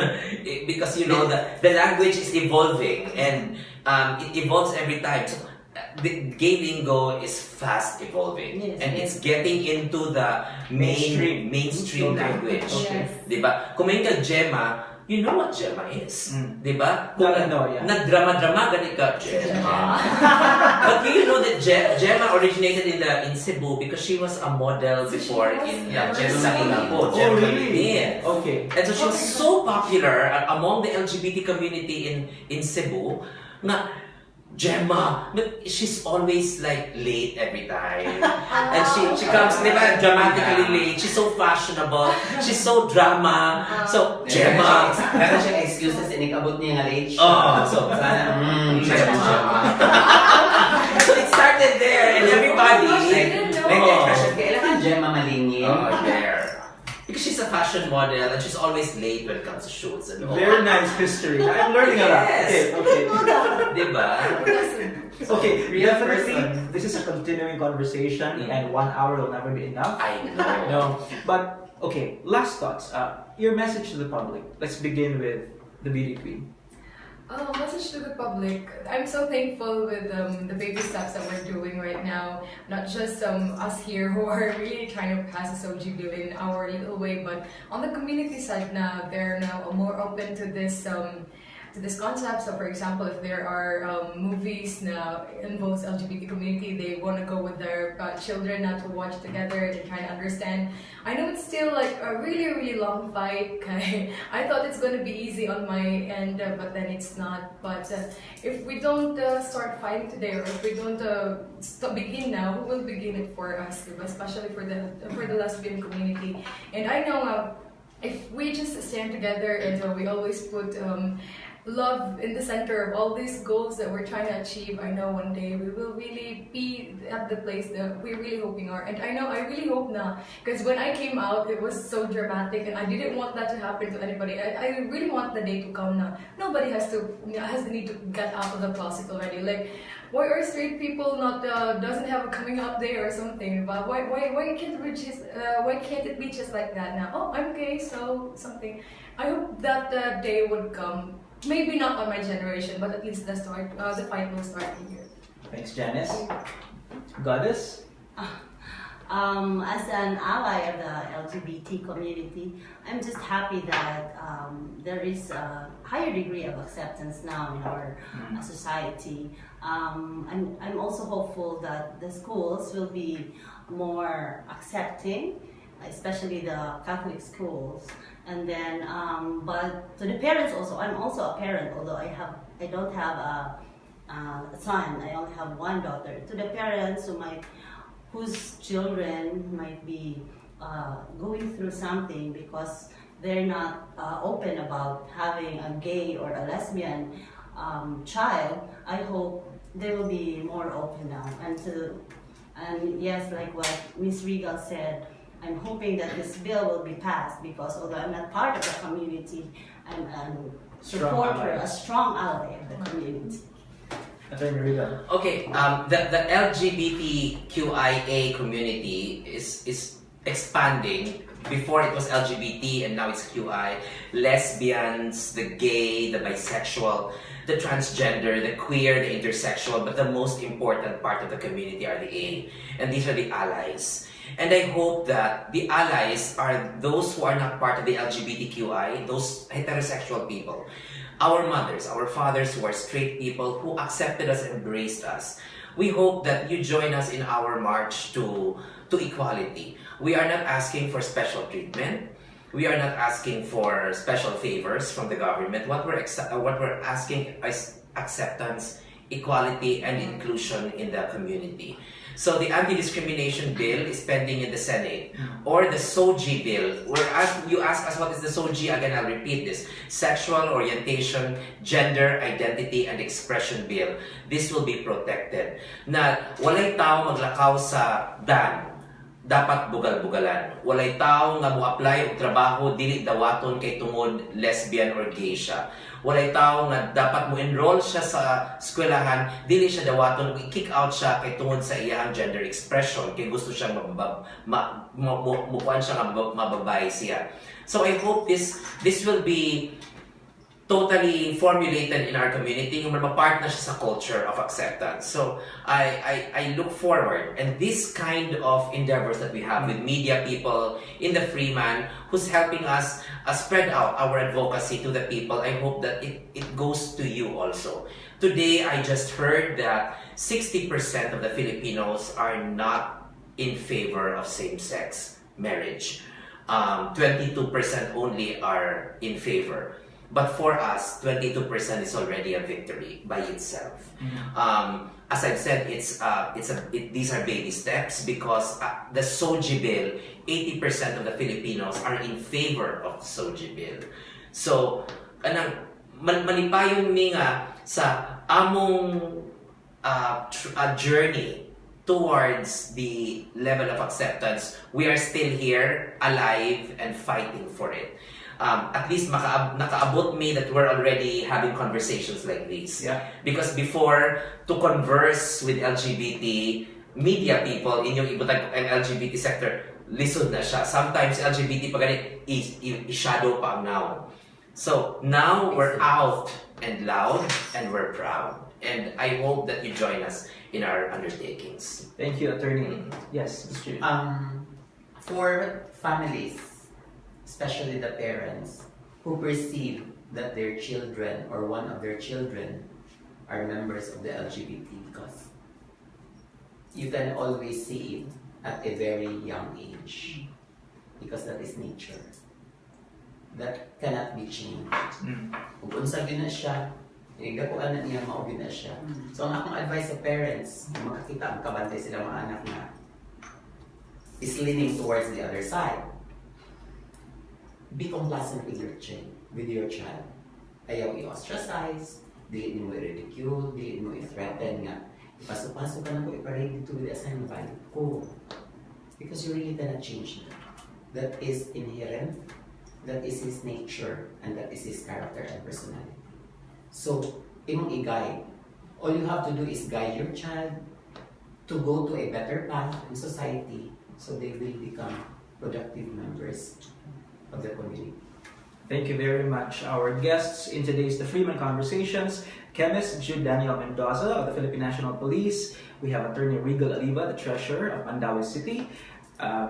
S2: because you know the language is evolving and it evolves every time. So the gay lingo is fast evolving,
S4: Yes,
S2: and
S4: yes.
S2: it's getting into the mainstream
S1: Okay.
S2: language.
S1: Okay.
S5: Yes.
S2: Diba? Kung may ka Gemma, you know what Gemma is. Diba?
S1: No, yeah.
S2: Nagdrama-drama gani ka, Gemma. But you know that Gemma originated in Cebu because she was a model before in Gemma sa Ilabo.
S1: Oh,
S2: Gemma
S1: really?
S2: Yes.
S1: Okay.
S2: And so she was so popular among the LGBT community in Cebu na Gemma, but she's always like late every time. And she comes diba, dramatically late. She's so fashionable. She's so drama. So Gemma.
S3: Meron siyang excuses, inikabot niya nga late siya.
S2: Oh.
S3: So, sana,
S2: Gemma. So it started there and everybody
S5: didn't know.
S3: Like the expression, kailangan Gemma malingin.
S2: there. Because she's a fashion model and she's always late when it comes to shoots and all.
S1: Very nice history. I'm learning a lot.
S2: Yes.
S1: Okay.
S2: Diba?
S1: Okay.
S3: Real
S1: Definitely,
S3: person.
S1: this is a continuing conversation, and 1 hour will never be enough.
S2: I know.
S1: No, but okay. Last thoughts. Your message to the public. Let's begin with the beauty queen.
S5: Message to the public. I'm so thankful with the baby steps that we're doing right now. Not just us here who are really trying to pass the SOG bill in our little way, but on the community side now, they're now more open to this this concept. So for example, if there are movies that involves LGBT community, they want to go with their children not to watch together. They're trying to understand. I know it's still like a really long fight. I thought it's going to be easy on my end, but then it's not. But if we don't start fighting today, or if we don't begin now, who will begin it for us, especially for the lesbian community? And I know if we just stand together and we always put love in the center of all these goals that we're trying to achieve, I know one day we will really be at the place that we're really hoping are. And I really hope now, because when I came out, it was so dramatic, and I didn't want that to happen to anybody. I really want the day to come now. Nobody has the need to get out of the closet already. Like, why are straight people not doesn't have a coming out day or something? But why can't it be just like that now? Oh, I'm gay, so something. I hope that day would come. Maybe not on my generation, but at least the fight will start here.
S1: Thanks, Janice. Goddess?
S4: As an ally of the LGBT community, I'm just happy that there is a higher degree of acceptance now in our society. I'm also hopeful that the schools will be more accepting, especially the Catholic schools. And then, but to the parents also, I'm also a parent, although I don't have a son, I only have one daughter. To the parents whose children might be going through something because they're not open about having a gay or a lesbian child, I hope they will be more open now. And yes, like what Ms. Regal said, I'm hoping that this bill will be passed, because although I'm not part of the community, I'm a supporter, a strong ally of the community.
S1: Attorney Regal.
S2: Okay, the LGBTQIA community is expanding. Before it was LGBT and now it's QI. Lesbians, the gay, the bisexual, the transgender, the queer, the intersexual, but the most important part of the community are the A. And these are the allies. And I hope that the allies are those who are not part of the LGBTQI, those heterosexual people. Our mothers, our fathers who are straight people who accepted us and embraced us. We hope that you join us in our march to equality. We are not asking for special treatment. We are not asking for special favors from the government. What we're asking is acceptance, equality, and inclusion in the community. So the anti-discrimination bill is pending in the Senate, or the SOGI bill. You ask us what is the SOGI, again I'll repeat this. Sexual Orientation, Gender, Identity, and Expression Bill. This will be protected. Na walay tao maglakaw sa dan, dapat bugal-bugalan. Walay tao nga mo-apply og trabaho dili dawaton kay tungod lesbian or gay siya. Walay tao nga dapat mo enroll siya sa eskwelahan, dili siya dawaton, i-kick out siya kay tungod sa iyang gender expression, kay gusto siya mukuan siya nga mababae siya. So I hope this will be totally formulated in our community, yung part na siya sa culture of acceptance. So I look forward, and this kind of endeavors that we have with media people in the Freeman, who's helping us spread out our advocacy to the people, I hope that it goes to you also. Today, I just heard that 60% of the Filipinos are not in favor of same-sex marriage. 22% only are in favor. But for us, 22% is already a victory by itself. As I've said, these are baby steps, because the SOGI bill, 80% of the Filipinos are in favor of the SOGI bill. So, manipayon mi nga sa among journey towards the level of acceptance, we are still here, alive, and fighting for it. At least nakaabot me that we're already having conversations like this.
S1: Yeah.
S2: Because before, to converse with LGBT media people in yung ibutang LGBT sector, lisod na siya. Sometimes LGBT pa ganit, i-shadow pa ang now. So now we're out and loud, and we're proud. And I hope that you join us in our undertakings.
S1: Thank you, Attorney. Yes, Mr.
S3: For families, especially the parents, who perceive that their children or one of their children are members of the LGBT, because you can always see it at a very young age, because that is nature. That cannot be changed. Kung unsa gyud na siya, gakuan na niya mao gyud na siya. So ang akong advice sa parents, kung makakita ang kabantay sila mga anak na is leaning towards the other side, be complacent with your child. Ayaw i-ostracize, dili mo i-ridicule, dili mo i-threaten nga. Ipasok-pasok ka na ko, iparade dito with the assignment value ko. Because you really cannot change that. That is inherent, that is his nature, and that is his character and personality. So, imong i-guide. All you have to do is guide your child to go to a better path in society, so they will become productive members of the community.
S1: Thank you very much. Our guests in today's The Freeman Conversations, chemist Jude Daniel Mendoza of the Philippine National Police. We have Attorney Regal Aliva, the Treasurer of Mandaue City.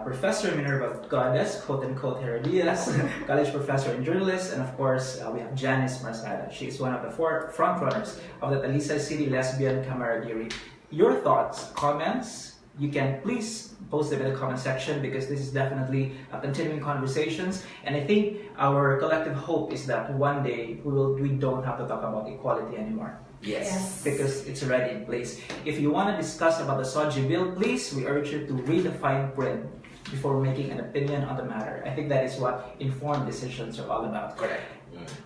S1: Professor Minerva Goddess, quote-unquote Herodias, college professor and journalist, and of course, we have Janice Marsada. She is one of the four frontrunners of the Talisay City Lesbian Camaraderie. Your thoughts, comments, you can please post them in the comment section, because this is definitely a continuing conversations, and I think our collective hope is that one day we don't have to talk about equality anymore.
S2: Yes.
S1: Because it's already in place. If you want to discuss about the SOGI bill, please, we urge you to read the fine print before making an opinion on the matter. I think that is what informed decisions are all about.
S2: Correct.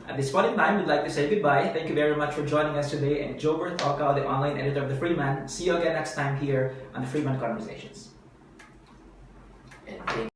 S1: At this point in time, we'd like to say goodbye. Thank you very much for joining us today. And Jobert Alcal, the online editor of The Freeman. See you again next time here on The Freeman Conversations.
S2: And thank